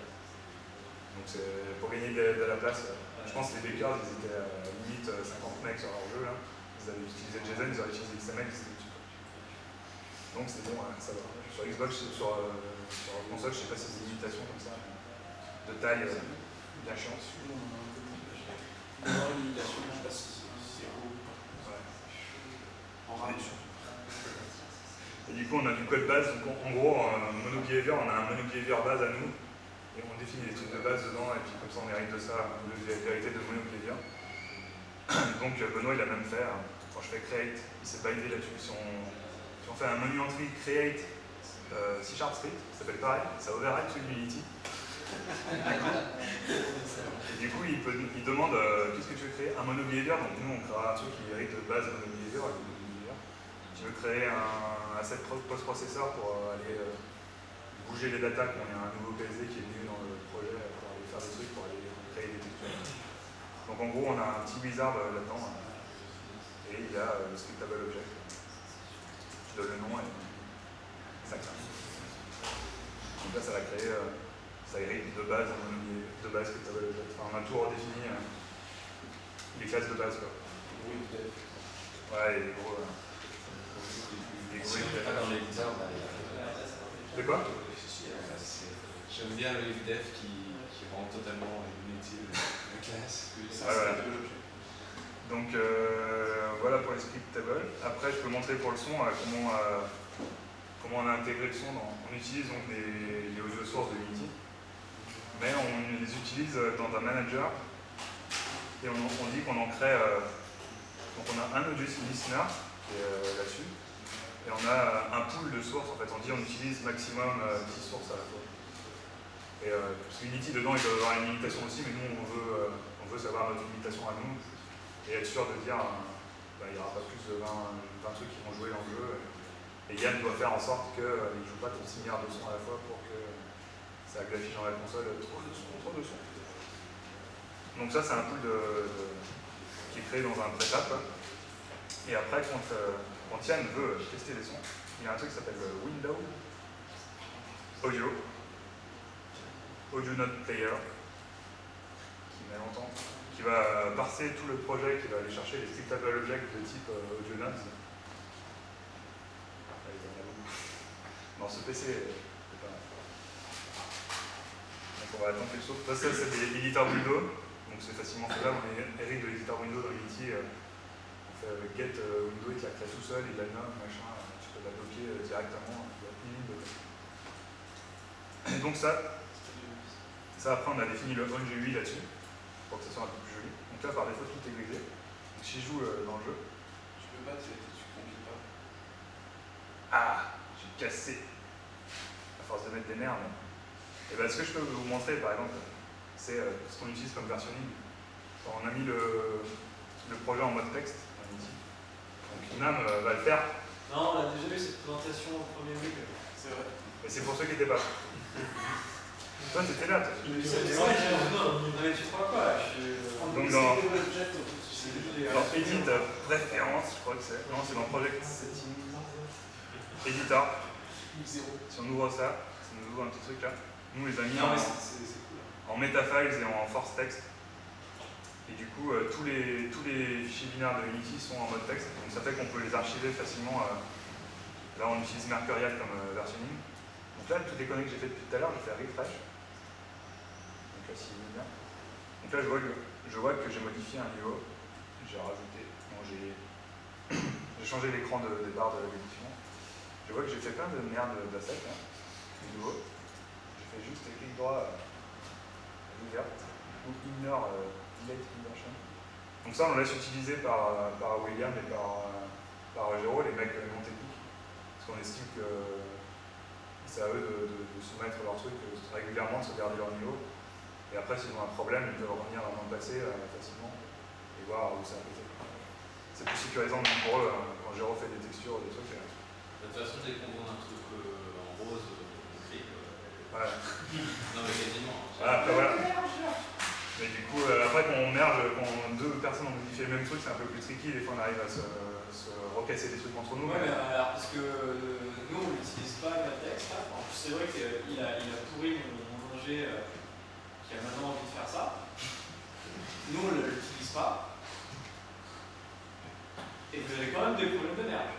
Donc c'est pour gagner de la place. Je pense que les Bakers, ils étaient à limite 50 mecs sur leur jeu là. Ils avaient utilisé JSON, ils auraient utilisé XML, ils étaient dessus. Donc c'est bon, ça va. Sur Xbox, sur console, je sais pas si c'est des limitations comme ça, de taille bien chiante. Dans l'imitation, je sais pas si c'est zéro. Ouais. En radiation. Et du coup, on a du code base. Donc en gros, en monobehavior, on a un monobehavior base à nous. Et on définit des trucs de base dedans. Et puis comme ça, on hérite de ça, de la vérité de monobehavior. Donc Benoît, il a même fait, quand je fais create, il s'est bindé là-dessus. Si on fait un menu entry create C# script, ça s'appelle pareil, ça override celui d'Unity. Et du coup, il demande qu'est-ce que tu veux créer? Un monobehavior. Donc nous, on créera un truc qui hérite de base monobehavior. Tu veux créer un asset post-processor pour aller bouger les datas quand il y a un nouveau PSD qui est venu dans le projet pour aller faire des trucs, pour aller créer des textures. Donc en gros, on a un petit wizard là-dedans. Et il y a le scriptable object. Tu donnes le nom et ça crée. Donc là, ça va créer, ça hérite de base scriptable object. Enfin, on a tout redéfini les classes de base. Quoi. Ouais, et les gros. Pas dans l'éditeur, C'est quoi? j'aime bien le FDF qui rend totalement inutile la classe. Ouais, voilà. Donc voilà pour les scriptables. Après, je peux montrer pour le son comment on a intégré le son. On utilise donc les audio sources de Unity, mais on les utilise dans un manager et on dit qu'on en crée. Donc on a un audio listener qui est là-dessus. Et on a un pool de sources, en fait, on dit on utilise maximum 10 sources à la fois. Et parce qu'Unity, dedans, il doit avoir une limitation aussi, mais nous, on veut savoir notre limitation à nous et être sûr de dire il n'y aura pas plus de 20 trucs qui vont jouer dans le jeu. Et Yann doit faire en sorte qu'il ne joue pas 36 milliards de sons à la fois pour que ça affiche dans la console trop de sons. Donc ça, c'est un pool qui est créé dans un pré-tap. Et après, quand Yann veut tester les sons, il y a un truc qui s'appelle Window Audio Note Player, qui va parser tout le projet, qui va aller chercher les scriptable objects de type Audio Nodes. Non, ce PC c'est pas mal. Donc on va attendre quelque chose. Ça c'est des éditeurs Windows, donc c'est facilement faisable. On hérite de l'éditeur Windows dans Unity. Avec get Windows, il te la crée tout seul, il la nomme, machin, tu peux la bloquer directement, il y a une ligne de code. Et donc ça après on a défini le OnGUI là-dessus, pour que ça soit un peu plus joli. Donc là par défaut tout est grisé. Donc si je joue dans le jeu. Tu peux pas, tu compiles pas. Ah, j'ai cassé. À force de mettre des nerfs. Et ben ce que je peux vous montrer par exemple, c'est ce qu'on utilise comme versionning. On a mis le projet en mode texte. Donc Nam va le faire. Non, on a déjà eu cette présentation au premier week. C'est vrai. Mais c'est pour ceux qui n'étaient pas. Toi, t'étais là. Non, mais tu crois pas. Donc dans Edit Préférence, je crois que c'est. Non, c'est dans Project Setting. Editor. Si on ouvre ça nous ouvre un petit truc là. Nous, on les a mis en metafiles et en force text. Et du coup, tous les fichiers binaires de Unity sont en mode texte, donc ça fait qu'on peut les archiver facilement. Là, on utilise Mercurial comme versionning. Donc là, toutes les conneries que j'ai fait depuis tout à l'heure, je fais refresh. Donc là, s'il veut bien. Donc là, je vois que j'ai modifié un niveau. J'ai rajouté. Bon, j'ai changé l'écran de départ de l'édition. Je vois que j'ai fait plein de merde d'assets, nouveau. J'ai fait juste clic droit ouverte ou ignore. Donc ça, on le laisse utiliser par William et par Géraud, les mecs non techniques, parce qu'on estime que c'est à eux de soumettre leurs trucs régulièrement, de sauvegarder leur niveau. Et après, s'ils ont un problème, ils peuvent revenir dans le passé facilement et voir où ça a été. c'est plus sécurisant même pour eux, quand j'ai refait des textures, des trucs. De toute façon, dès qu'on voit un truc en rose, on clique. Ouais. Non, mais quasiment. Après, voilà. Mais du coup, après, quand on merge, quand deux personnes ont modifié le même truc, c'est un peu plus tricky. Des fois, on arrive à se recasser des trucs entre nous. Ouais, mais alors, parce que nous, on l'utilise pas avec un texte. Là. En plus, c'est vrai qu'il a pourri mon ingé qui a maintenant envie de faire ça. Nous, on ne l'utilise pas. Et vous avez quand même des problèmes de merge.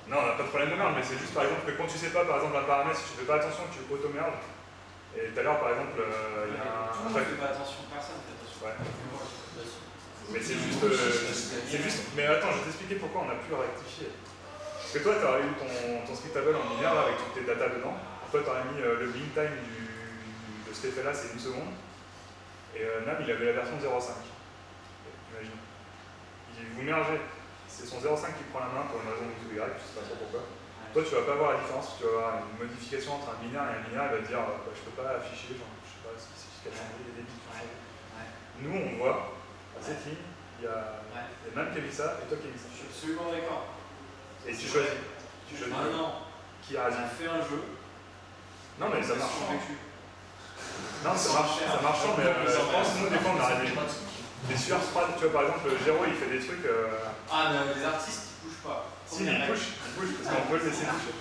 Non, on n'a pas de problème de merge, mais c'est juste par exemple que quand tu sais pas, par exemple, un paramètre, si tu fais pas attention, tu auto-merge. Et tout à l'heure, par exemple, il y a un. Tout le monde ne fait pas attention, personne ne fait attention. Ouais. Mais c'est juste. Mais attends, je vais t'expliquer pourquoi on a pu rectifier. Parce que toi, tu aurais eu ton scriptable en linéaire là, avec toutes tes datas dedans. Toi, tu aurais mis le build time de cet effet-là, c'est 1 seconde. Et Nam, il avait la version 0.5. Imagine. Vous mergez. C'est son 0.5 qui prend la main pour une raison X ou Y, je sais pas trop pourquoi. Toi, tu vas pas voir la différence, tu vas avoir une modification entre un binaire et un binaire, il va te dire bah, je peux pas afficher, genre, je sais pas quel changé les débits qui ont changé. Nous, on voit, à cette ligne, il y a Nam qui a mis ça et toi qui as mis ça. Je suis absolument d'accord. Et tu choisis. Tu choisis. Ah non, Qui a raison. on fait un jeu. Non, mais ça marche. Non, ça marche, mais je pense que nous, des fois, on a des super sprites, tu vois, par exemple, Géraud, il fait des trucs. Ah, mais les artistes, ils bougent pas. Si, il bouge parce qu'on peut le laisser bouger.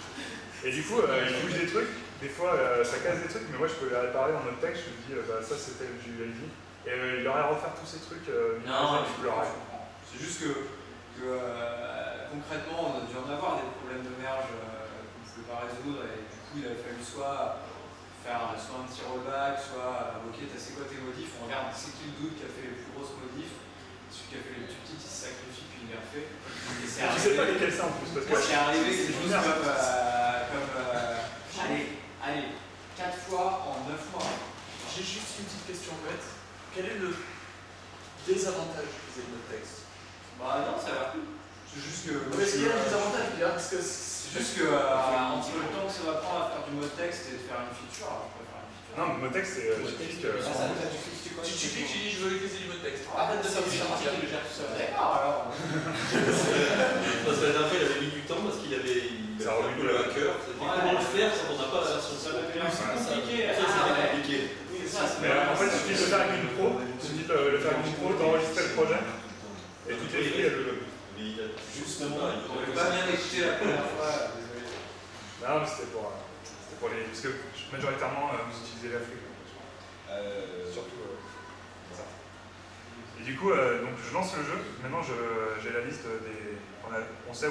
Et du coup, il bouge des trucs, des fois ça casse des trucs, mais moi je peux les réparer en mode texte, je me dis bah, ça c'était du ID. Et il aurait à refaire tous ces trucs. Non, je comprends. C'est juste que concrètement, on a dû en avoir des problèmes de merge qu'on ne pouvait pas résoudre, et du coup, il a fallu soit faire soit un petit rollback, soit ok, t'as c'est quoi tes modifs, on regarde c'est qui le doute qui a fait les plus grosses modifs, celui qui a fait les plus petites, il se sacrifie puis il les refait. Et je sais pas lesquels c'est en plus, parce que c'est arrivé quelque chose comme allez, 4 fois en 9 mois. J'ai juste une petite question bête. Quel est le désavantage que vous avez de notre texte? Bah non, ça va plus. C'est juste que. Mais est-ce qu'il y a un désavantage, parce que c'est juste que entre le temps que ça va prendre à faire du mode texte et de faire une feature, alors je préfère une feature. Non, mais mode texte, c'est typique. Tu cliques, tu dis je veux utiliser du mode texte. Arrête de faire du chargeur, il le gère tout seul. D'accord alors. Parce que la dernière fois, il avait mis du temps parce qu'il avait Ça a remis le hacker. Comment le faire si on n'a pas la version Ça va devenir compliqué. Ça, c'était compliqué. Oui, ça, c'est Mais en fait, il suffit de le faire avec une pro, il suffit de le faire avec une pro, d'enregistrer le projet, et tout est free, elle le. Justement, on peut pas bien écouter la première fois, désolé. Non, mais c'était pour les. Parce que majoritairement, vous utilisez l'Afrique. Surtout ça. Et du coup, donc je lance le jeu. Maintenant, j'ai la liste des. On sait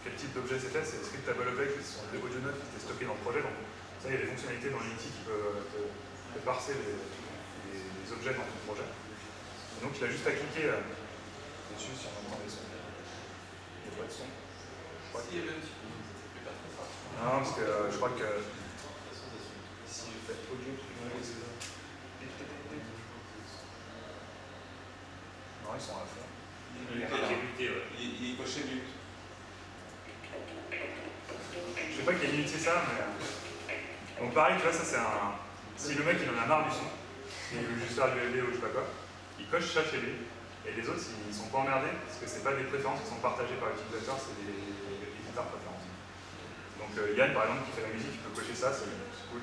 quel type d'objet c'est fait. C'est scriptable object, ce sont des audio notes qui étaient stockés dans le projet. Donc, ça, il y a des fonctionnalités dans Unity qui peuvent te parser les objets dans ton projet. Et donc, il a juste à cliquer dessus si on entend des sons. Il n'y a pas de son. Non, parce que je crois que. Si je fais audio, non, ils sont à fond. Il est coché mute. Je sais pas quelle unité c'est ça, mais. Donc pareil, tu vois, ça c'est un. Si le mec il en a marre du son, et il veut juste faire du LD ou je sais pas quoi, il coche ça chez lui. Et les autres, ils sont pas emmerdés, parce que c'est pas des préférences qui sont partagées par l'utilisateur, c'est des guitares préférences. Donc Yann par exemple qui fait la musique, il peut cocher ça, c'est cool.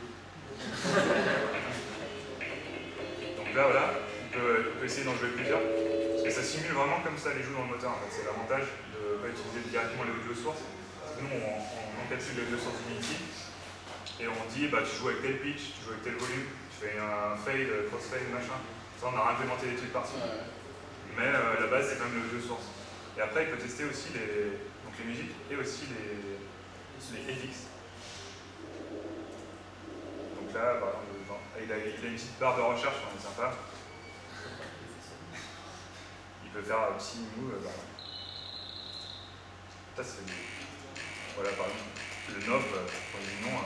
Donc là voilà, il peut essayer d'en jouer plusieurs. Parce que ça simule vraiment comme ça les jeux dans le moteur en fait. C'est l'avantage de ne pas utiliser directement les audio sources. Parce que nous on encapsule les audio sources d'Unity et on dit bah tu joues avec tel pitch, tu joues avec tel volume, tu fais un fade, crossfade, machin. Ça on a implémenté des trucs par-ci. Mais la base c'est quand même l'audio source. Et après il peut tester aussi les musiques et aussi les FX. Donc là par exemple il a une petite barre de recherche, on est sympa. Il peut faire un petit move. Ça c'est bien. Voilà par exemple le knob pour les noms.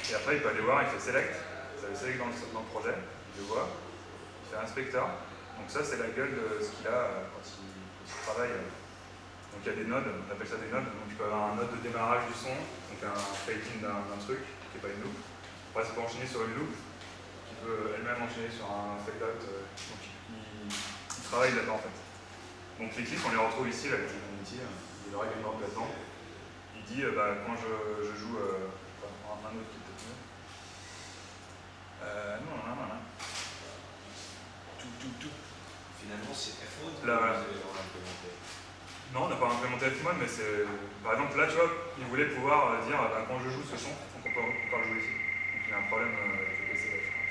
Et après il peut aller voir, il fait select. Ça le select dans le projet, il le voit, il fait inspecteur. Donc ça c'est la gueule de ce qu'il a quand il travaille. Donc il y a des nodes, on appelle ça des nodes. Donc il peut avoir un node de démarrage du son, donc un fade-in d'un truc qui n'est pas une loop. Après ça peut enchaîner sur une loop, qui peut elle-même enchaîner sur un fade-out. Donc il travaille là-dedans en fait. Donc les clips, on les retrouve ici, là, avec Unity, il y aura Game Board là-dedans. Il dit, quand je joue, un autre qui est peut-être mieux. Non. Tout. Finalement, c'est F-Mode Là, voilà. vous avez implémenté. Non, on n'a pas implémenté F-Mode, mais c'est... Par exemple, là, tu vois, il voulait pouvoir dire, quand je joue ce son, donc on peut le jouer ici. Donc il y a un problème avec le PC, là, je crois.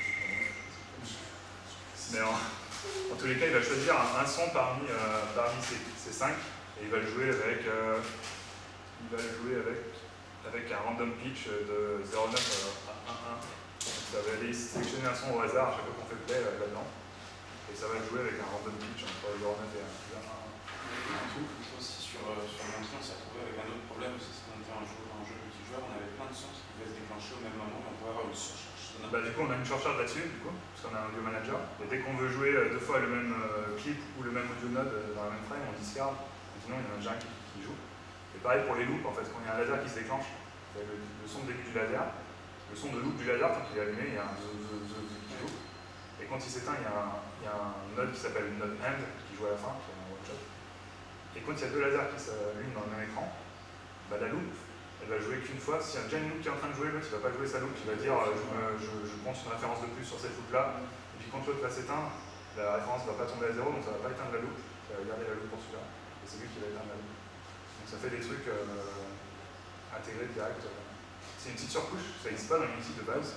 Mais en tous les cas, il va choisir un son parmi ces 5, et il va le jouer avec un random pitch de 0,9 à 1,1. Donc ça va aller sélectionner un son au hasard à chaque fois qu'on fait play là-dedans. Et ça va le jouer avec un random pitch entre 0,9 et 1,1. Un truc aussi sur mon train, on s'est retrouvé avec un autre problème, c'est qu'on était un jeu multijoueur, on avait plein de sons qui pouvaient se déclencher au même moment et on pouvait avoir une surcharge sonore. Du coup, on a une surcharge là-dessus, parce qu'on a un audio manager. Et dès qu'on veut jouer 2 fois le même clip ou le même audio node dans la même frame, on discard. Sinon, il y en a déjà un qui joue. Et pareil pour les loops, en fait, quand il y a un laser qui se déclance, le son de début du laser, le son de loop du laser, quand il est allumé, il y a un qui joue. Et quand il s'éteint, il y a un node qui s'appelle node end qui joue à la fin, qui est un one-shot. Et quand il y a 2 lasers qui s'allument dans le même écran, la loop, elle va jouer qu'une fois. S'il y a déjà une loop qui est en train de jouer, l'autre il ne va pas jouer sa loop, il va dire je compte une référence de plus sur cette loop-là. Et puis quand l'autre va s'éteindre, la référence ne va pas tomber à 0, donc ça ne va pas éteindre la loop, ça va garder la loop pour celui-là. Et c'est lui qui va éteindre la loop. Donc ça fait des trucs intégrés direct. C'est une petite surcouche, ça n'existe pas dans Unity de base.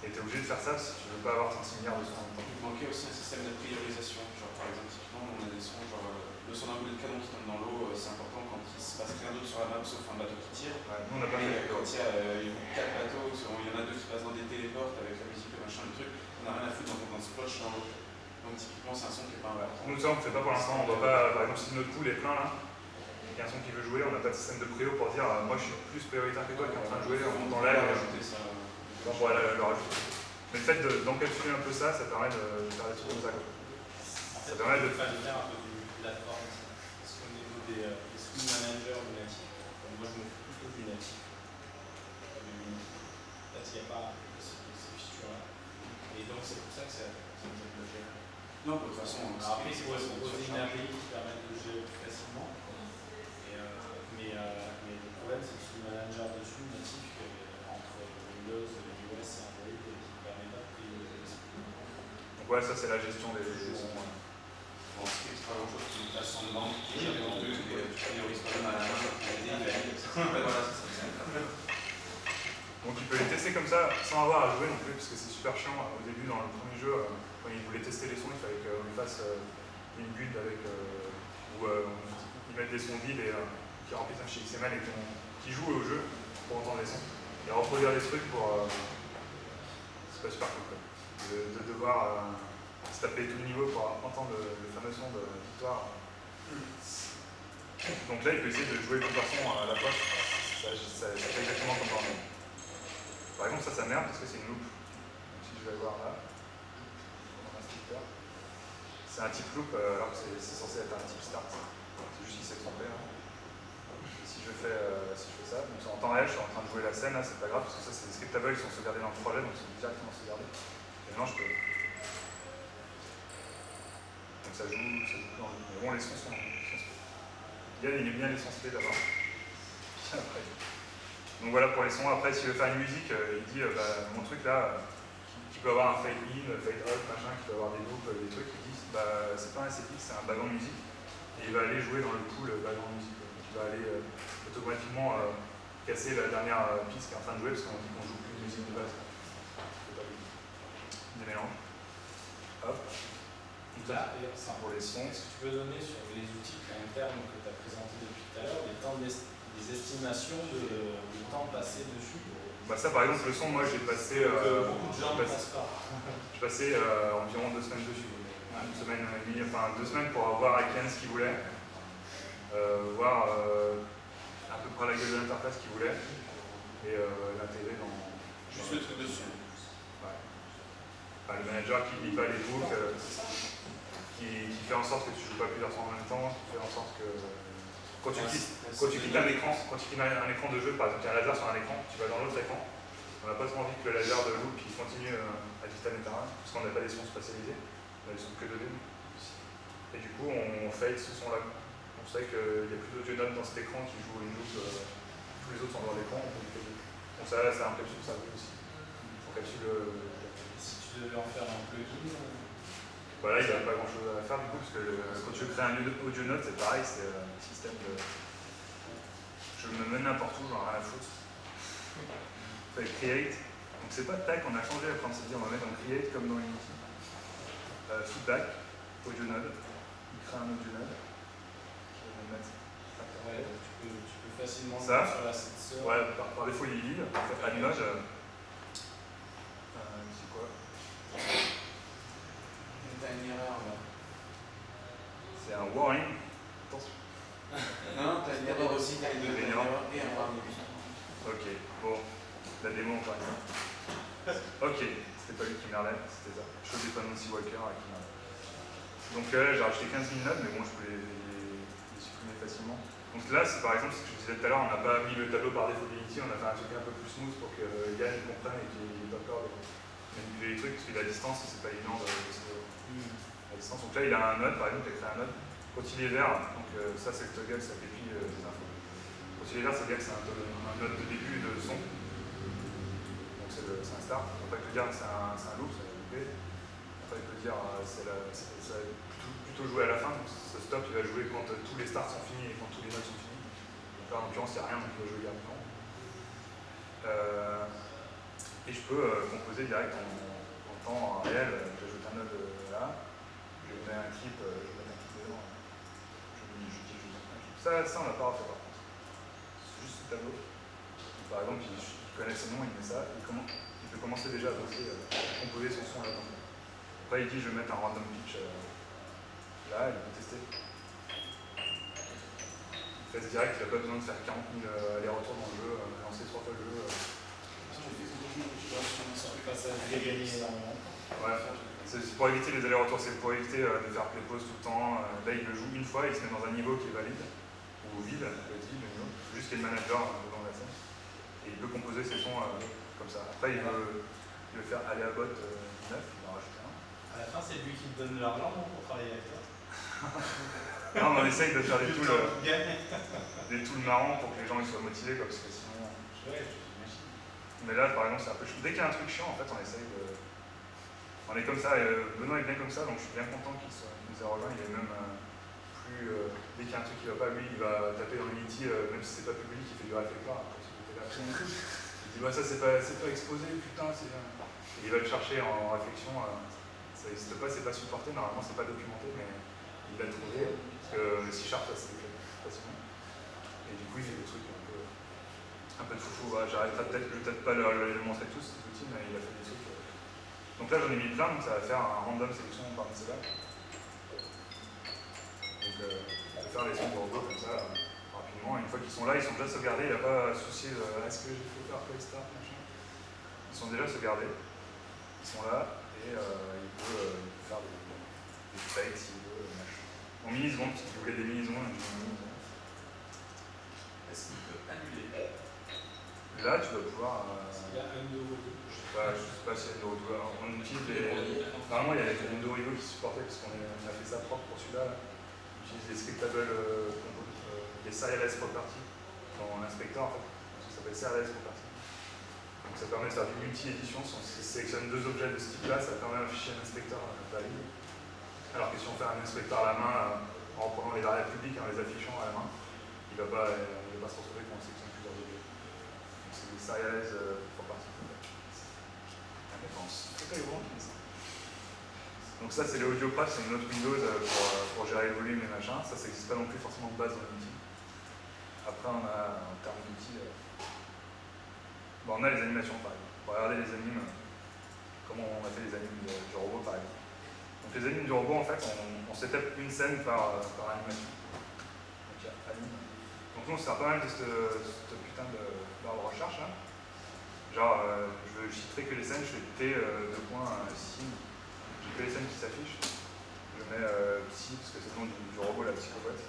Et tu es obligé de faire ça si tu ne veux pas avoir 36 milliards de sons en même temps. Il manquait aussi un système de priorisation. Genre, par exemple, typiquement, on a des sons, genre le son d'un boulet de canon qui tombe dans l'eau, c'est important quand il se passe rien d'autre sur la map sauf un bateau qui tire. Ouais, nous on n'a pas Mais fait. quand il y a 4 bateaux, il y en a 2 qui passent dans des téléportes avec la musique, le machin, le truc, on n'a rien à foutre dans ce splotch dans l'eau. Donc typiquement, c'est un son qui est pas important. Nous ça on ne fait pas pour l'instant, on va pas, par exemple si notre pool est plein là, et qu'il y a un son qui veut jouer, on n'a pas de système de préo pour dire moi je suis plus prioritaire que toi qui est en train de jouer, on monte dans l'air et ajouter ça. on pourra le rajouter. Mais le fait d'encapsuler un peu ça, ça permet de faire des trucs comme ça. En fait, permet de faire un peu du plateforme. Parce qu'au niveau des screen managers du natif, moi je me fous plutôt du natif. Là, il n'y a pas ces features-là. Et donc c'est pour ça que ça me fait le gérer. Non, de toute façon, alors après, il faut poser une API qui permet de le gérer plus facilement. Mais le problème, c'est que sous le manager dessus, natif, entre Windows, iOS et Android, qui ne permet pas de prioriser les screens. Donc ouais, ça c'est la gestion des sons. En script, c'est pas grand chose, tu me passes en banque, tu gères ton truc et tu priorises quand même à la main, voilà, c'est ça. Donc il peut les tester comme ça sans avoir à jouer non plus, parce que c'est super chiant. Au début, dans le premier jeu, quand il voulait tester les sons, il fallait qu'on lui fasse une build avec où ils mettent des sons vides et qui remplissent un fichier XML et qui jouent au jeu pour entendre les sons. Et reproduire les trucs pour. C'est pas super cool quoi. De devoir se taper tout le niveau pour entendre le fameux son de victoire. Donc là, il peut essayer de jouer plusieurs sons à la fois. Ça fait exactement comme dans le monde. Par exemple, ça merde parce que c'est une loupe. Donc, si je vais voir là, dans un splitter, c'est un type loop alors que c'est censé être un type start. C'est juste qu'il s'est trompé. Hein. Si je fais ça, donc en temps réel, je suis en train de jouer la scène, là, c'est pas grave parce que ça, c'est des scriptables qui sont sauvegardés dans le projet, donc ils sont directement sauvegardés. Et maintenant, je peux. Donc ça joue dans le. Mais bon, les sons sont. Il est bien les sons spé d'abord. Puis après. Donc voilà pour les sons. Après, s'il veut faire une musique, il dit mon truc là, qui peut avoir un fade in, fade out, machin, qui peut avoir des loops, des trucs, il dit c'est pas un SFX, c'est un background musique. Et il va aller jouer dans le pool background musique. Donc il va aller automatiquement casser la dernière piste qui est en train de jouer parce qu'on dit qu'on joue plus de musique de base. C'est pas des mélanges. Hop. Donc ça, c'est pour les sons. Est-ce que tu peux donner sur les outils internes que tu as présentés depuis tout à l'heure des estimations du temps passé dessus? Ça par exemple le son, moi j'ai passé beaucoup de gens ne passent pas. J'ai passé environ 2 semaines dessus. Une semaine et demie, enfin 2 semaines pour voir avec Yann ce qu'il voulait, voir à peu près la gueule de l'interface qu'il voulait et l'intégrer dans. Juste le truc dessus. Ouais. Le manager qui lit pas les books, qui fait en sorte que tu joues pas plusieurs sons en même temps, qui fait en sorte que. Quand tu quittes un écran, un écran de jeu, par exemple, il y a un laser sur un écran, tu vas dans l'autre écran. On n'a pas trop envie que le laser de loop il continue à vitam et terrain, parce qu'on n'a pas des sons spatialisés, on a des sons que de 2D. Et du coup, on fade ce son-là. On sait qu'il y a plus d'audio notes dans cet écran qui joue une loupe. Tous les autres sont dans l'écran, on peut les fader. Donc ça encapsule ça aussi. On encapsule Si tu devais en faire un plugin, voilà, il n'y a pas grand chose à faire du coup, parce que quand tu veux créer un audio note, c'est pareil, c'est un système de. Je me mets n'importe où, j'en ai rien à foutre. On fait create. Donc c'est pas tac, on a changé après, on s'est dit on va mettre en create comme dans Unity. Feedback, audio node. Il crée un audio node. Je vais le mettre. ouais, donc tu peux facilement Ça, le faire sur la sensor. Ouais, par défaut il est vide. On fait add node. C'est quoi? T'as une erreur là. C'est un warning. Attention. Non, t'as une erreur aussi, t'as une erreur et un warning. Ok, bon. La démo encore une fois. Ok, c'était pas lui qui merdait, c'était ça. Je faisais pas Nancy Walker qui merdait. Donc là j'ai rajouté 15 000 notes, mais bon je peux les supprimer facilement. Donc là c'est par exemple ce que je disais tout à l'heure, on n'a pas mis le tableau par défaut d'Unity, on a fait un truc un peu plus smooth pour que Yann comprenne et qu'il n'ait pas peur de manipuler les trucs, parce que la distance c'est pas évident de la distance. Donc là il a un node, par exemple, il a créé un node. Quand il est vert, donc ça c'est le toggle, ça déplie des infos. Quand il est vert, ça veut dire que c'est un node de début de son. Donc c'est un start. Après il peut dire que c'est un loop, c'est un loopé. Après il peut dire ça va plutôt jouer à la fin. Donc ce stop il va jouer quand tous les starts sont finis et quand tous les nodes sont finis. Donc là en l'occurrence il n'y a rien, donc il va jouer directement. Et je peux composer direct en temps réel. J'ajoute un node là. Je mets un clip, dedans. Ça on l'a pas refait par contre. C'est juste ce tableau. Par exemple, il connaît son nom, il met ça, il peut commencer déjà à bosser, à composer son son là-dedans. Après, il dit je vais mettre un random pitch là, il peut tester. Il teste direct, il n'a pas besoin de faire 40 000 allers-retours dans le jeu, lancer 3 fois le jeu. Ça fait gagner énormément. Ouais, c'est pour éviter les allers-retours, c'est pour éviter de faire play pause tout le temps. Là, il le joue une fois, il se met dans un niveau qui est valide, ou vide, juste qu'il y ait le manager devant la scène. Et il peut composer ses sons comme ça. Après, il veut faire aller à bot 9, il va en rajouter un. À la fin, c'est lui qui te donne l'argent pour travailler avec toi. Non, mais on essaye de faire des tools marrants pour que les gens ils soient motivés, quoi, parce que sinon. Ouais, j'imagine. Mais là, par exemple, c'est un peu chiant. Dès qu'il y a un truc chiant, en fait, on essaye de. On est comme ça, Benoît est bien comme ça, donc je suis bien content qu'il nous ait rejoint. Il est même plus. Dès qu'il y a un truc qui va pas, lui, il va taper dans Unity, même si c'est pas public, il fait du réflectoire. Il dit, bah ça c'est pas exposé, putain, c'est. Et il va le chercher en réflexion. Ça n'existe pas, c'est pas supporté, normalement c'est pas documenté, mais il l'a trouvé, parce que le C# ça c'est facilement. Et du coup il fait des trucs un peu de foufou. Voilà, j'arrêterai peut-être pas les montrer tous ces outils, mais il a fait des trucs. Donc là j'en ai mis plein, donc ça va faire un random sélection parmi ceux-là. Donc on peut faire les sons de robots comme ça rapidement. Une fois qu'ils sont là, ils sont déjà sauvegardés, il n'y a pas à se soucier de est-ce que j'ai fait faire play start, machin. Ils sont déjà sauvegardés, ils sont là et il peut faire des fades s'il veut, machin. En millisecondes, si vous voulez des millisecondes, Est-ce qu'il peut annuler? Là, tu vas pouvoir. Il y a un de vos deux. Je sais pas s'il y a une Undo. On utilise les. Normalement, il y a les Undo Rigo qui supportaient, parce qu'on a fait ça propre pour celui-là. On utilise les scriptable, les serialized properties dans l'inspecteur, en fait. Ça s'appelle serialized property. Donc ça permet de faire du multi-édition. Si on sélectionne deux objets de ce type-là, ça permet d'afficher un inspecteur valide. Alors que si on fait un inspecteur à la main, en reprenant les variables publiques et en les affichant à la main, il ne va pas se retrouver quand on sélectionne plusieurs objets. Donc c'est des serialized properties. Donc ça c'est le AudioCraft, c'est une autre Windows pour gérer le volume et machin. Ça n'existe pas non plus forcément de base dans l'outil. Après on a en termes d'outils, on a les animations par exemple. Pour regarder les animes, comment on a fait les animes du robot par exemple. Donc les animes du robot en fait on setup une scène par animation. Donc il y a anime. Donc nous on se sert pas mal de cette putain de barre de recherche là. Genre, je citerai que les scènes, je fais T sim, j'ai que les scènes qui s'affichent. Je mets psy, parce que c'est le nom du robot, la psychobotte.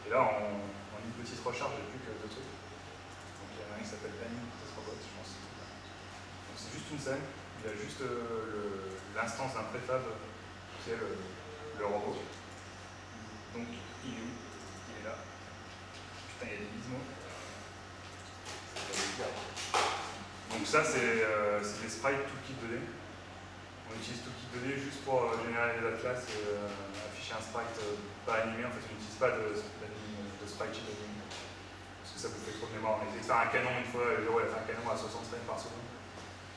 Et là, en une petite recherche, j'ai plus que deux trucs. Donc il y en a un qui s'appelle Anime Test Robot, je pense. Donc c'est juste une scène, il y a juste l'instance d'un préfab qui est le robot. Donc il est où? Il est là. Putain, il y a des gizmos. Donc ça c'est des sprites Toolkit 2D. On utilise Toolkit 2D juste pour générer les atlas et afficher un sprite pas animé. En fait on n'utilise pas de sprite sheet animé. Parce que ça vous fait trop de mémoire. On a essayé de faire un canon une fois, le héros il a fait un canon à 60 frames par seconde.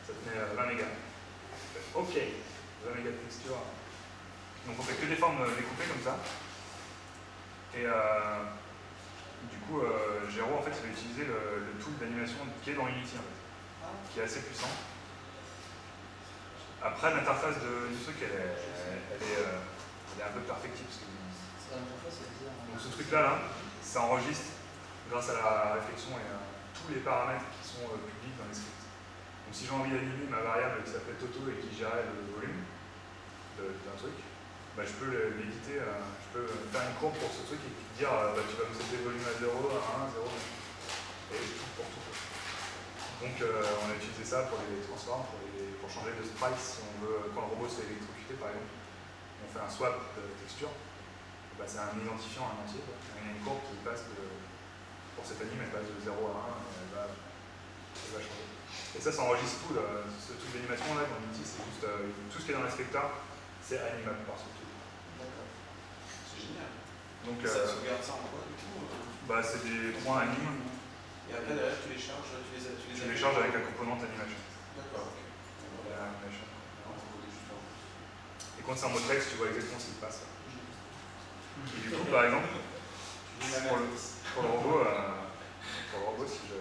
Ça tenait 20 mégas. Ok, 20 mégas de texture. Donc on fait que des formes découpées comme ça. Et du coup, Géraud en fait il va utiliser le tool d'animation qui est dans Unity en fait, qui est assez puissant. Après l'interface du truc elle est un peu perfectible. Donc ce truc là, ça enregistre grâce à la réflexion et à tous les paramètres qui sont publics dans les scripts. Donc si j'ai envie d'animer ma variable qui s'appelle Toto et qui gérait le volume d'un truc, bah, je peux l'éditer, je peux faire une courbe pour ce truc et dire bah, tu vas me setter le volume à 0, à 1, 0, et tout pour tout. Donc on a utilisé ça pour les transforms, pour changer de sprite si on veut, quand le robot se fait électrocuter par exemple, on fait un swap de texture, bah, c'est un identifiant à un entier, quoi. Il y a une courbe qui passe pour cet anime, elle passe de 0 à 1, et elle va changer. Et ça enregistre tout, ce truc d'animation là dans Unity, c'est juste tout ce qui est dans l'inspecteur, c'est animable par ce truc. C'est génial. Donc, ça sauvegarde ça en quoi du coup bah, c'est des points anime. Et après derrière tu les charges, Tu les charges avec la composante animation. D'accord, ok. Animation. Et quand c'est en mode texte, tu vois exactement ce qui se passe. Et du coup, par exemple, pour le robot, si je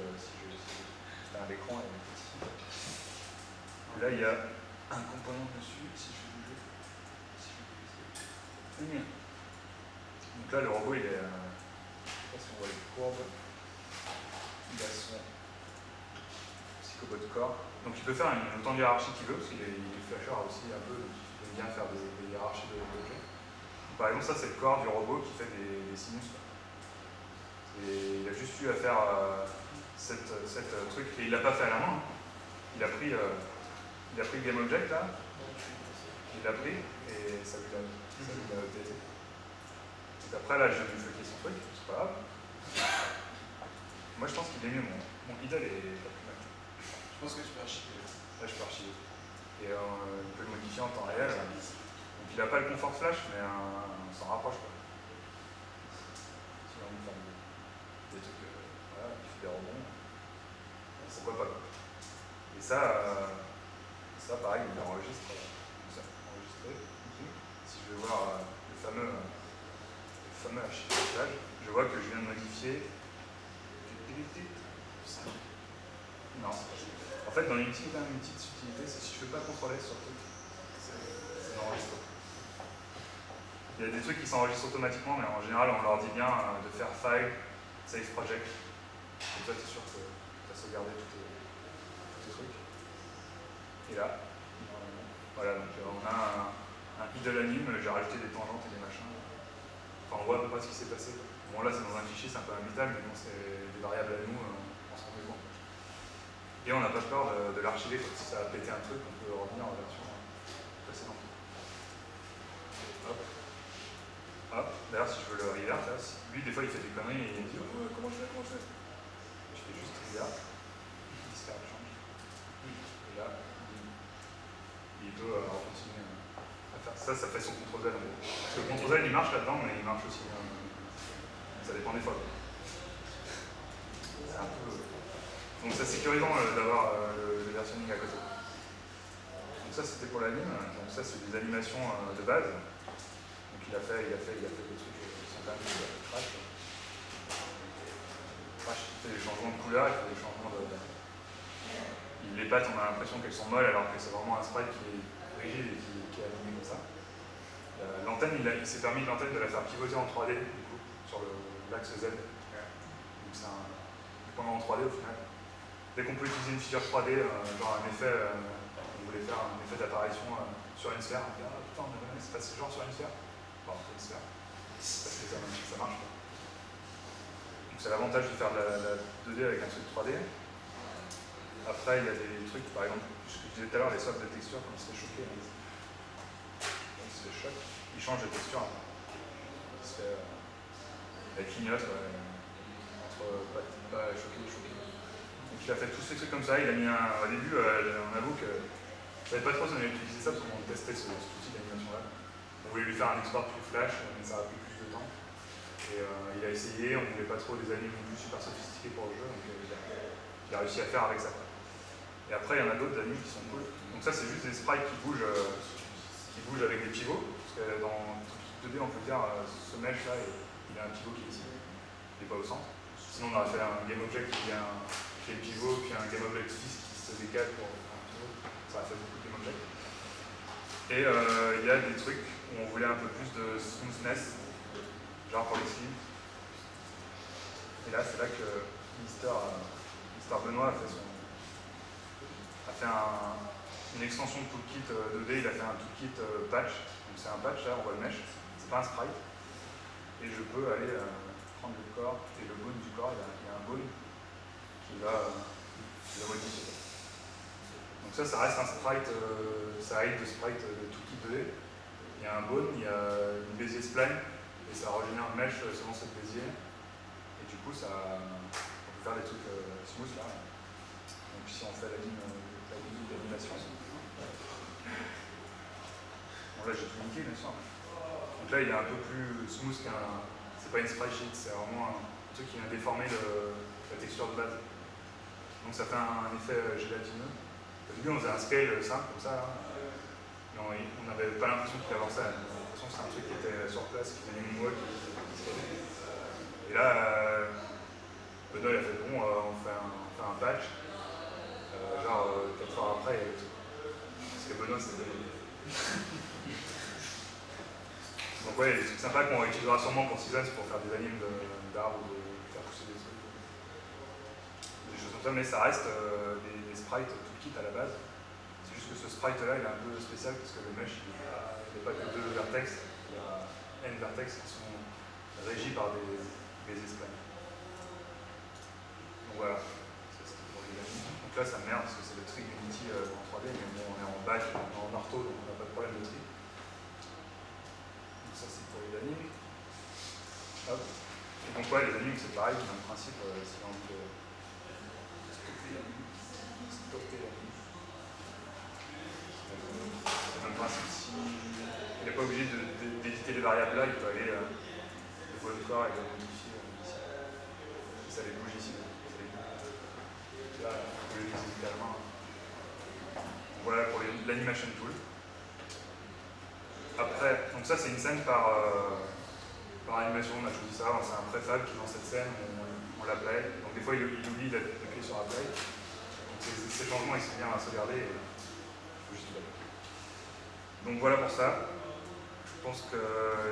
fais un écran et petit, là il y a un composant dessus, si je bouge. Donc là, le robot, il est. Je sais pas si on voit les courbes. Il a son psychobot corps. Donc il peut faire autant de hiérarchie qu'il veut, parce qu'il est flasher aussi un peu, donc il peut bien faire des hiérarchies d'objets. Par exemple, ça c'est le corps du robot qui fait des sinus. Et il a juste eu à faire cette truc, et il l'a pas fait à la main. Il a pris le GameObject là, il l'a pris, et ça lui a updaté. Donc après là, je vais lui fliquer son truc, c'est pas grave. Moi je pense qu'il est mieux, mon idole est pas plus mal. Je pense que tu peux archiver. Là je peux archiver. Et on peut le modifier en temps réel. Donc il n'a pas le confort flash, mais on s'en rapproche quoi. Si on veut faire des trucs, voilà, il fait des rebonds, pourquoi pas quoi. Et ça pareil, il enregistre. Enregistré. Si je vais voir le fameux archivage, je vois que je viens de modifier. Non. En fait, dans Unity, il y a une petite subtilité, c'est si je ne fais pas contrôler sur le truc, c'est enregistré. Il y a des trucs qui s'enregistrent automatiquement, mais en général, on leur dit bien de faire file, save project. Comme ça, tu es sûr que tu as sauvegardé tous tes trucs. Et là, voilà, donc on a un idle anime, j'ai rajouté des tangentes et des machins. Enfin, on voit à peu près ce qui s'est passé. Bon, là, c'est dans un fichier, c'est un peu imbitable, mais quand c'est des variables à nous, on s'en rend compte. Et on n'a pas peur de l'archiver, si ça a pété un truc, on peut revenir en version précédente. Hop. Hop. D'ailleurs, si je veux le revert, lui, des fois, il fait des conneries et il dit oh, comment je fais Je fais juste revert, il se fait le change. Et là, il peut continuer à faire ça. Ça fait son CTRL Z en gros. Parce que le CTRL Z, il marche là-dedans, mais il marche aussi. Ça dépend des fois. C'est un peu. Donc c'est sécurisant d'avoir le versionning à côté. Donc ça c'était pour l'anime, donc ça c'est des animations de base. Donc il a fait des trucs qui sont quand même crash. Crash, il fait des changements de couleur, il fait des changements de. Il les pattes, on a l'impression qu'elles sont molles alors que c'est vraiment un sprite qui est rigide et qui est animé comme ça. L'antenne, il s'est permis l'antenne de la faire pivoter en 3D du coup, sur l'axe Z. Donc c'est un dépendant en 3D au final. Dès qu'on peut utiliser une feature 3D, genre un effet, on voulait faire un effet d'apparition sur une sphère, on dit ah putain, c'est passé genre sur une sphère. Enfin, sur une sphère. Parce que ça marche pas. Donc c'est l'avantage de faire de la 2D avec un truc 3D. Après, il y a des trucs, par exemple, ce que je disais tout à l'heure, les swaps de texture, quand il se fait choquer, quand il se fait choc, il change de texture. se fait. Elle clignote, entre pas choqué. Donc il a fait tous ces trucs comme ça. Il a mis au début, on avoue que je savais pas trop si on allait utiliser ça parce qu'on testait cet outil d'animation-là. On voulait lui faire un export plus flash, mais ça a pris plus de temps. Et il a essayé, on ne voulait pas trop des animes non plus super sophistiqués pour le jeu, donc il a réussi à faire avec ça. Et après, il y en a d'autres animes qui sont cool. Donc ça, c'est juste des sprites qui bougent avec des pivots. Parce que dans 2D, on peut dire, ce mesh-là, il a un pivot qui est ici. Il n'est pas au centre. Sinon, on aurait fait un GameObject qui est le pivot, puis un GameObject fixe qui se décale pour faire un pivot. Ça a fait beaucoup de GameObject. Et il y a des trucs où on voulait un peu plus de smoothness, genre pour les skins. Et là, c'est là que Mister Benoît a fait une extension de toolkit 2D, il a fait un toolkit patch. Donc c'est un patch, là, on voit le mesh, c'est pas un sprite. Et je peux aller prendre le corps et le bone du corps, il y a un bone qui va le modifier. Donc ça reste un sprite, ça aide de sprite de toolkit 2D. Il y a un bone, il y a une bézier spline, et ça régénère un mesh selon cette bézier. Et du coup, on peut faire des trucs smooth là. Donc si on fait la ligne d'animation. Bon là j'ai tout niqué bien sûr. Donc là il est un peu plus smooth qu'un. C'est pas une sprite sheet, c'est vraiment un truc qui vient déformer la texture de base. Donc ça fait un effet gélatineux. Au début on faisait un scale simple comme ça là. Mais on n'avait pas l'impression qu'il avançait. On avait l'impression que c'était un truc qui était sur place, qui faisait une moule, qui scalait. Et là, Benoît il a fait bon, on fait un patch. Genre 4 heures après, parce que Benoît c'était. Donc ouais, des trucs sympas qu'on utilisera sûrement pour Seasons pour faire des animes d'arbres ou de faire pousser des trucs. Des choses comme ça, mais ça reste des sprites toolkit à la base. C'est juste que ce sprite là il est un peu spécial parce que le mesh il n'y a pas que 2 vertex, il y a n vertex qui sont régis par des esplines. Donc voilà, ça c'était pour les animes. Donc là ça merde parce que c'est le trig Unity en 3D, mais bon on est en bac, en ortho donc on n'a pas de problème de tri. Donc ça c'est pour les animes. Hop. Et donc ouais les animes c'est pareil, même principe si on a envie de stopper l'anime. C'est le même principe, si il n'est pas obligé d'éditer les variables là, il peut aller le voit le corps et le modifier ici. Et ça les bouge ici. Là, vous pouvez les éditer à la main. Voilà pour l'animation tool. Après, donc ça c'est une scène par animation, on a choisi ça, c'est un préfab qui est dans cette scène, on la play. Donc des fois il oublie d'appuyer sur la play. Donc ces changements ils sont bien à sauvegarder et il faut juste y aller. Donc voilà pour ça. Je pense que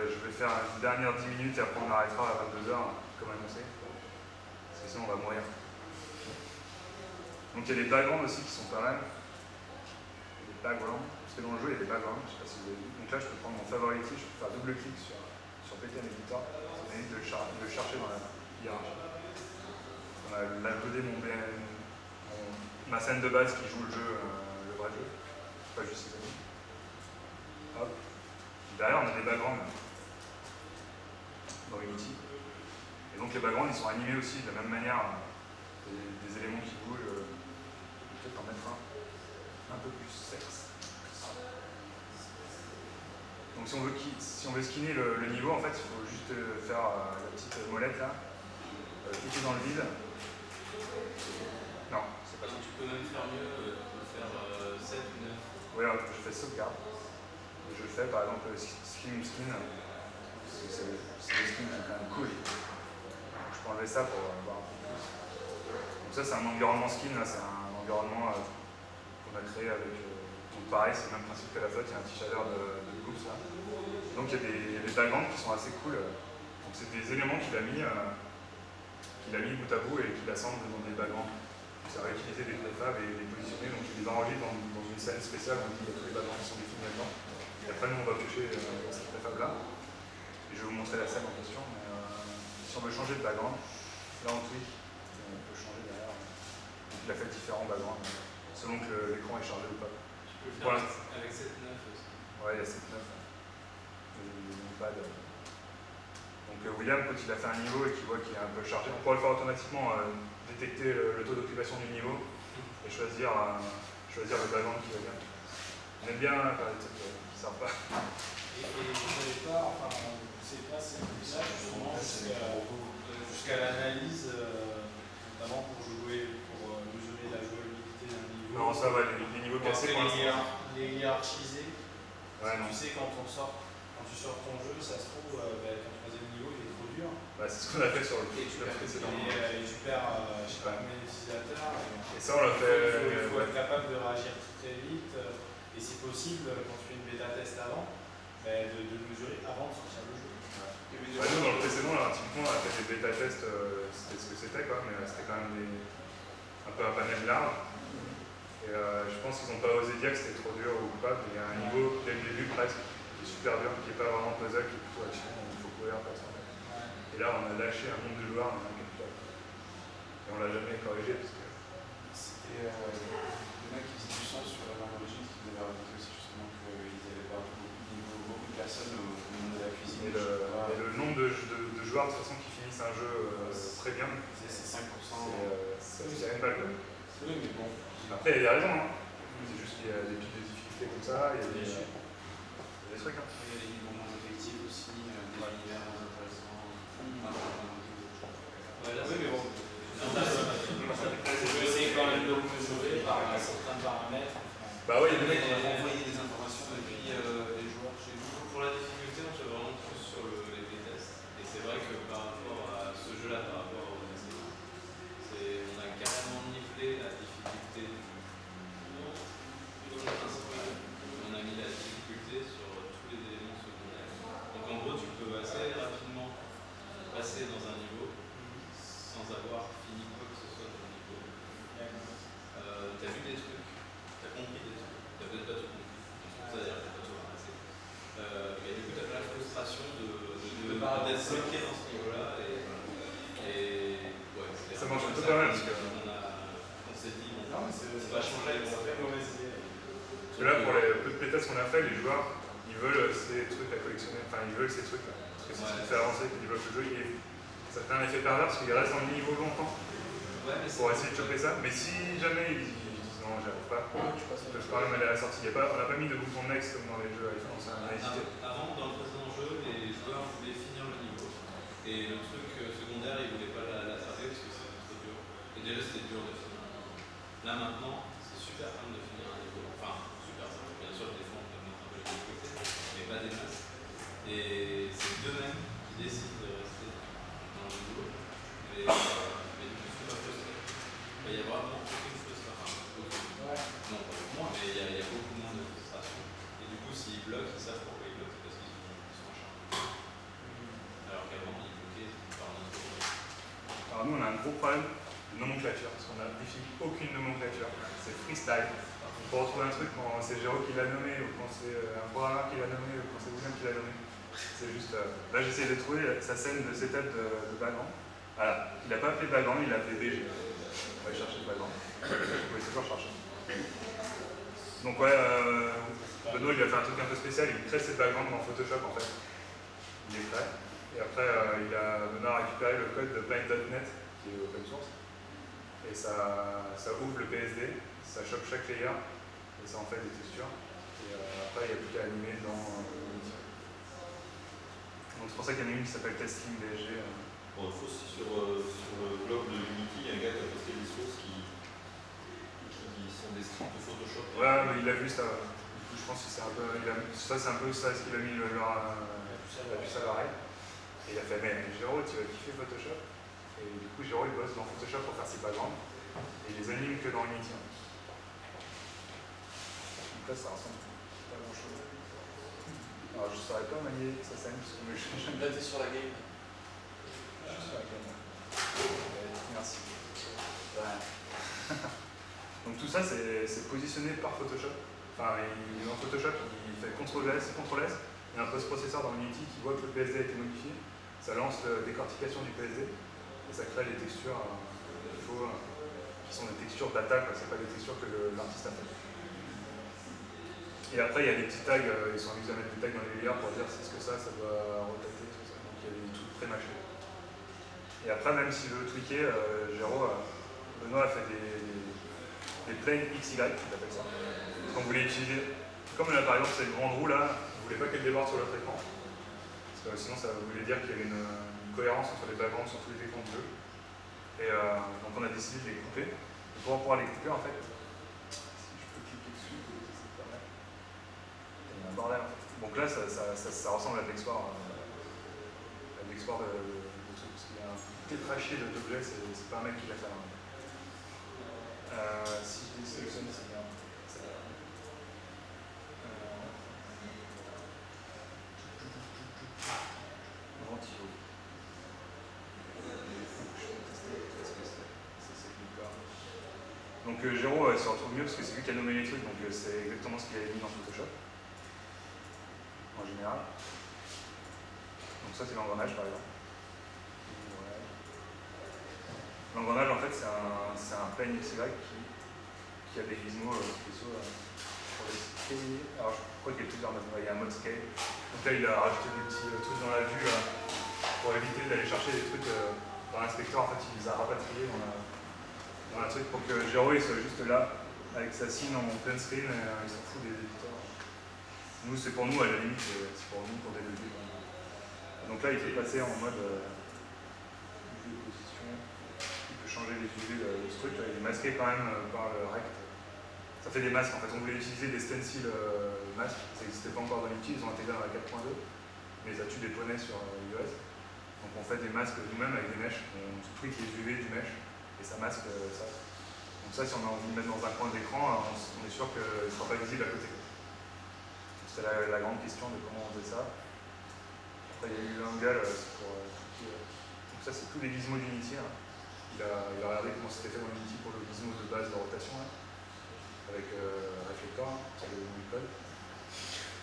je vais faire une dernière 10 minutes et après on arrêtera à 22h comme annoncé. Parce que sinon on va mourir. Donc il y a des backgrounds aussi qui sont pas mal. Des backgrounds. Parce que dans le jeu il y a des backgrounds, je sais pas si vous avez vu. Donc là je peux prendre mon favorite, je peux faire double-clic sur PTN Editor. Ça m'évite de le chercher dans la hiérarchie. On a loadé ma scène de base qui joue le jeu, le vrai jeu. Pas juste ses amis. Hop. Derrière, on a des backgrounds dans Unity. Et donc les backgrounds, ils sont animés aussi de la même manière. Des éléments qui bougent. Peut-être en mettre un peu plus sexe. Donc si on veut skinner le niveau, en fait, il faut juste faire la petite molette là. Cliquer dans le vide. Non, c'est pas ça. Tu peux même faire mieux, tu peux faire 7 ou 9. Oui, alors, je fais sauvegarde. Je fais par exemple skin. C'est le skin qui est quand même cool. Je peux enlever ça pour voir un peu plus. Donc ça c'est un environnement skin, là c'est un environnement qu'on a créé avec. Donc pareil, c'est le même principe que la flotte, il y a un petit shader de groups là. Donc il y a des backgrounds qui sont assez cool. Donc c'est des éléments qu'il a mis bout à bout et qu'il assemble dans des backgrounds. Ça va utiliser des préfabs et les positionner, donc il les enregistre dans une scène spéciale où on dit qu'il y a tous les backgrounds qui sont définis là-dedans. Et après nous on va piocher dans cette préfab là. Et je vais vous montrer la scène en question. Mais, si on veut changer de background, là on clique et on peut changer derrière. Donc il a fait différents backgrounds selon que l'écran est chargé ou pas. Tu peux le faire avec 7-9 aussi. Ouais, il y a 7-9. Les pads. William, quand il a fait un niveau et qu'il voit qu'il est un peu chargé, on pourrait le faire automatiquement, détecter le taux d'occupation du niveau et choisir le background qui va bien. On aime bien faire des trucs qui ne servent pas. Et vous n'avez pas, enfin, je sais pas si ça justement jusqu'à l'analyse, notamment pour jouer, pour mesurer la jouabilité d'un niveau. Non, ça va, les niveaux cassés pour l'instant. Les hiérarchiser. Ouais, non. Tu sais, quand tu sors ton jeu, ça se trouve, ton troisième niveau il est trop dur. Bah, c'est ce qu'on a fait sur le précédent. Et tu perds, je sais pas combien d'utilisateurs. Et ça, on l'a fait. Il faut être capable de réagir très vite. Et si possible, quand tu fais une bêta test avant, de mesurer avant de sortir le jeu. Bah, nous, dans le précédent, là, typiquement, on a fait des bêta tests, c'était ce que c'était, quoi, mais c'était quand même un peu un panel large. Et je pense qu'ils n'ont pas osé dire que c'était trop dur ou pas, mais il y a un niveau dès le début presque qui est super dur, qui n'est pas vraiment puzzle, qui est plutôt action, il faut courir, personne. Et là, on a lâché un nombre de joueurs, on a un capitale. Et on l'a jamais corrigé parce que. C'était le mec qui faisait du sens sur la langue d'origine qui nous avait raconté aussi justement qu'ils avaient perdu beaucoup de personnes au niveau de la cuisine. Et le nombre de joueurs de toute façon qui finissent un jeu très bien, c'est 5%. C'est une balle. Oui, mais bon. Après, il y a raison, hein. C'est juste qu'il y a des pics de difficulté comme ça, il y a des trucs. Hein. Il y a des niveaux moins effectifs aussi, des univers moins intéressants. Oui, mais bon. Je vais essayer quand même de le mesurer par certains paramètres. Bah oui, il y a des mecs qui vont envoyer des informations depuis les joueurs chez nous. Pour la difficulté, on se fait vraiment plus sur les tests. Et c'est vrai que par rapport à ce jeu-là, par rapport au précédent, on a carrément nivelé la difficulté du jeu principal. On a mis la difficulté sur tous les éléments secondaires. Donc en gros, tu peux assez rapidement passer dans un niveau sans avoir fini quoi que ce soit dans le niveau. T'as vu des trucs, t'as compris des trucs, t'as peut-être pas tout compris. C'est-à-dire que t'as pas tout ramassé. Et du coup, t'as pas la frustration d'être bloqué dans ce niveau-là. Et ouais, ça marche plutôt pas mal parce que. On s'est dit, Non, mais c'est va changer. ça fait mauvaise idée. Parce que là, pour les peu de pétasses qu'on a fait, les joueurs, ils veulent ces trucs à collectionner, enfin ils veulent ces trucs-là. Parce que c'est ce qui fait avancer, qu'ils débloquent le jeu. Et ça fait un effet pervers parce qu'ils restent dans le niveau longtemps pour essayer de choper ça. Mais si jamais ils disent non, j'y arrive pas, ils peuvent quand même aller à la sortie. On n'a pas mis de bouton next comme dans les jeux iPhone, on a hésité. Avant, dans le précédent jeu, les joueurs voulaient finir le niveau. Et le truc secondaire, ils ne voulaient pas l'attraper parce que c'était trop dur. Et déjà, c'était dur de finir un niveau. Là, maintenant, c'est super simple de finir un niveau. Enfin, super simple. Bien sûr, des fois, on peut mettre un peu les difficultés, mais pas des masses. Et c'est d'eux-mêmes qui décident de rester dans le niveau. Mais du coup, c'est pas frustré. Il y a vraiment aucune frustration. Non, pas beaucoup moins, mais il y a beaucoup moins de frustration. Et du coup, s'ils bloquent, ils savent pourquoi ils bloquent, parce qu'ils sont acharnés. Alors qu'avant, ils bloquaient par notre problème. Alors nous, on a un gros problème de nomenclature, parce qu'on n'a défini aucune nomenclature. C'est freestyle. On peut retrouver un truc quand c'est Géraud qui l'a nommé, ou quand c'est un programmeur qui l'a nommé, ou quand c'est William qui l'a nommé. C'est juste. Là, j'essaie de trouver sa scène de setup de background. Voilà. Il n'a pas appelé background, il l'a appelé BG. On va aller chercher le background. Vous pouvez toujours chercher. Donc, ouais, Benoît, il a fait un truc un peu spécial, il crée ses backgrounds dans Photoshop en fait. Il les crée. Et après, Benoît a récupéré le code de Blind.net, qui est open source. Et ça ouvre le PSD, ça chope chaque layer, et ça en fait des textures. Et après, il n'y a plus qu'à animer dans Unity. Donc c'est pour ça qu'il y en a une qui s'appelle Testing DSG. Bon, il faut aussi sur le blog de Unity, il y a un gars qui a posté des sources qui sont des scripts de Photoshop. Ouais, mais il a vu ça. Du coup, je pense que c'est un peu. Ça, c'est un peu ça, ce qu'il a mis la puce à l'oreille. Et il a fait, mais Géraud, tu vas kiffer Photoshop. Et du coup, Géraud, il bosse dans Photoshop pour faire ses backgrounds. Et il les anime que dans Unity. Donc là, ça ressemble pas à grand chose. Alors, je ne saurais pas manier sa scène, parce que j'aime bien. Là, t'es sur la game. Je suis sur la game. Merci. Donc tout ça, c'est positionné par Photoshop. Enfin, dans Photoshop, il fait CTRL-S, CTRL-S. Il y a un post-processeur dans Unity qui voit que le PSD a été modifié. Ça lance la décortication du PSD. Et ça crée les textures qui sont des textures data, c'est pas des textures que l'artiste a fait. Et après, il y a des petits tags, ils sont amusés à mettre des tags dans les layers pour dire c'est ce que ça doit rotater, tout ça. Donc il y a des trucs pré-mâché. Et après, même s'il veut tweaker, Benoît a fait des planes XY, il appelle ça. Quand vous voulez utiliser, comme là par exemple cette grande roue là, vous voulez pas qu'elle déborde sur l'autre écran. Parce que sinon ça voulait dire qu'il y avait une cohérence entre les backgrounds sur tous les écrans de jeu. Et donc on a décidé de les couper. Et pour pouvoir les couper en fait, si je peux cliquer dessus, ça me permet. Il y a un bordel en fait. Donc là ça ressemble à de l'export. À de l'export de trucs. Parce qu'il y a un tétrachier d'objets, c'est pas un mec qui l'a fait. Si je les sélectionne, c'est bien. Donc Géraud se retrouve mieux parce que c'est lui qui a nommé les trucs, donc c'est exactement ce qu'il avait mis dans Photoshop, en général. Donc ça c'est l'engrenage par exemple. L'engrenage en fait c'est un plane XY qui a des gizmos spéciaux pour les scaler. Alors je crois qu'il y a plusieurs modes, il y a un mode scale. Donc là il a rajouté des petits trucs dans la vue pour éviter d'aller chercher des trucs dans l'inspecteur. En fait il les a rapatriés dans un truc pour que Géraud il soit juste là avec sa scene en plein screen et il s'en fout des éditeurs. Nous c'est pour nous à la limite, c'est pour nous pour débugger. Donc là il fait passer en mode vue de position, il peut changer les UV de ce truc, là, il est masqué quand même par le rect. Ça fait des masques en fait, on voulait utiliser des stencils masques, ça n'existait pas encore dans Unity, ils ont intégré dans la 4.2, mais ça tue des poneys sur iOS. Donc on fait des masques nous-mêmes avec des mèches, on tweak les UV du mesh. Et ça masque ça. Donc ça, si on a envie de le mettre dans un coin d'écran, on est sûr qu'il ne sera pas visible à côté. C'était la grande question de comment on faisait ça. Après, il y a eu l'angle pour donc ça, c'est tous les gizmos d'Unity. Hein. Il a regardé comment c'était fait dans Unity pour le gizmo de base de rotation, là, avec Reflector, sur le code.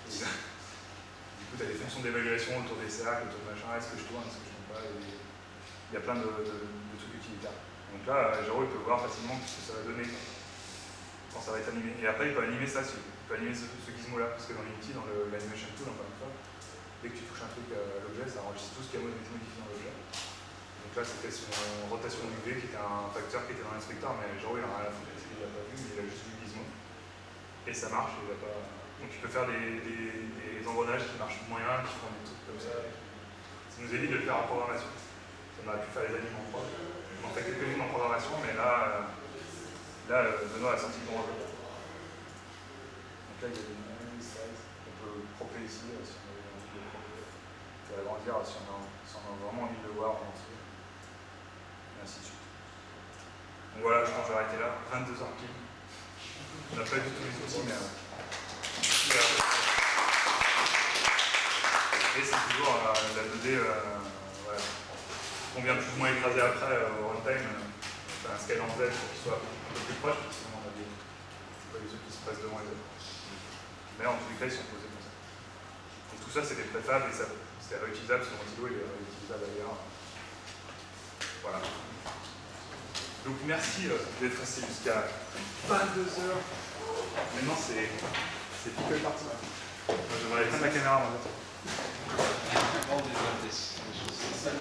Du coup, tu as des fonctions d'évaluation autour des cercles, autour de machin, est-ce que je tourne, est-ce que je tourne pas. Il y a plein de trucs utilitaires. Donc là, Géraud il peut voir facilement ce que ça va donner quand ça va être animé. Et après, il peut animer ça, il peut animer ce gizmo-là, parce que dans Unity, dans l'animation tool, encore une fois, dès que tu touches un truc à l'objet, ça enregistre tout ce qui est modifié dans l'objet. Donc là, c'était son rotation UV qui était un facteur qui était dans l'inspecteur, mais Géraud il en a rien à foutre parce qu'il l'a pas vu, mais il a juste vu le gizmo. Et ça marche, il a pas. Donc il peut faire des engrenages qui marchent moyen, qui font des trucs comme ça. Ça nous évite de le faire en programmation. On aurait pu faire les animaux en prod. On fait quelques-unes en programmation, mais là Benoît a sorti le bon jeu. Donc là, il y a des size qu'on peut proprer ici si on a envie de le proprer. On peut agrandir si on a vraiment envie de le voir en entier. Et ainsi de suite. Donc voilà, je pense que je vais arrêter là. 22h pile. On n'a pas du tout les outils, mais. Et c'est toujours la 2D. Voilà. On vient plus ou moins écraser après au runtime, on fait un scale en Z pour qu'il soit un peu plus proche, parce que sinon on a pas des trucs qui se passent devant les autres. Mais en tous les cas, ils sont posés comme ça. Donc tout ça, c'est des préfabs et c'est réutilisable, ce ventilo il est réutilisable ailleurs. Voilà. Donc merci d'être resté jusqu'à 22h. Maintenant, c'est pickle party. Moi, je vais aller prendre la caméra, moi.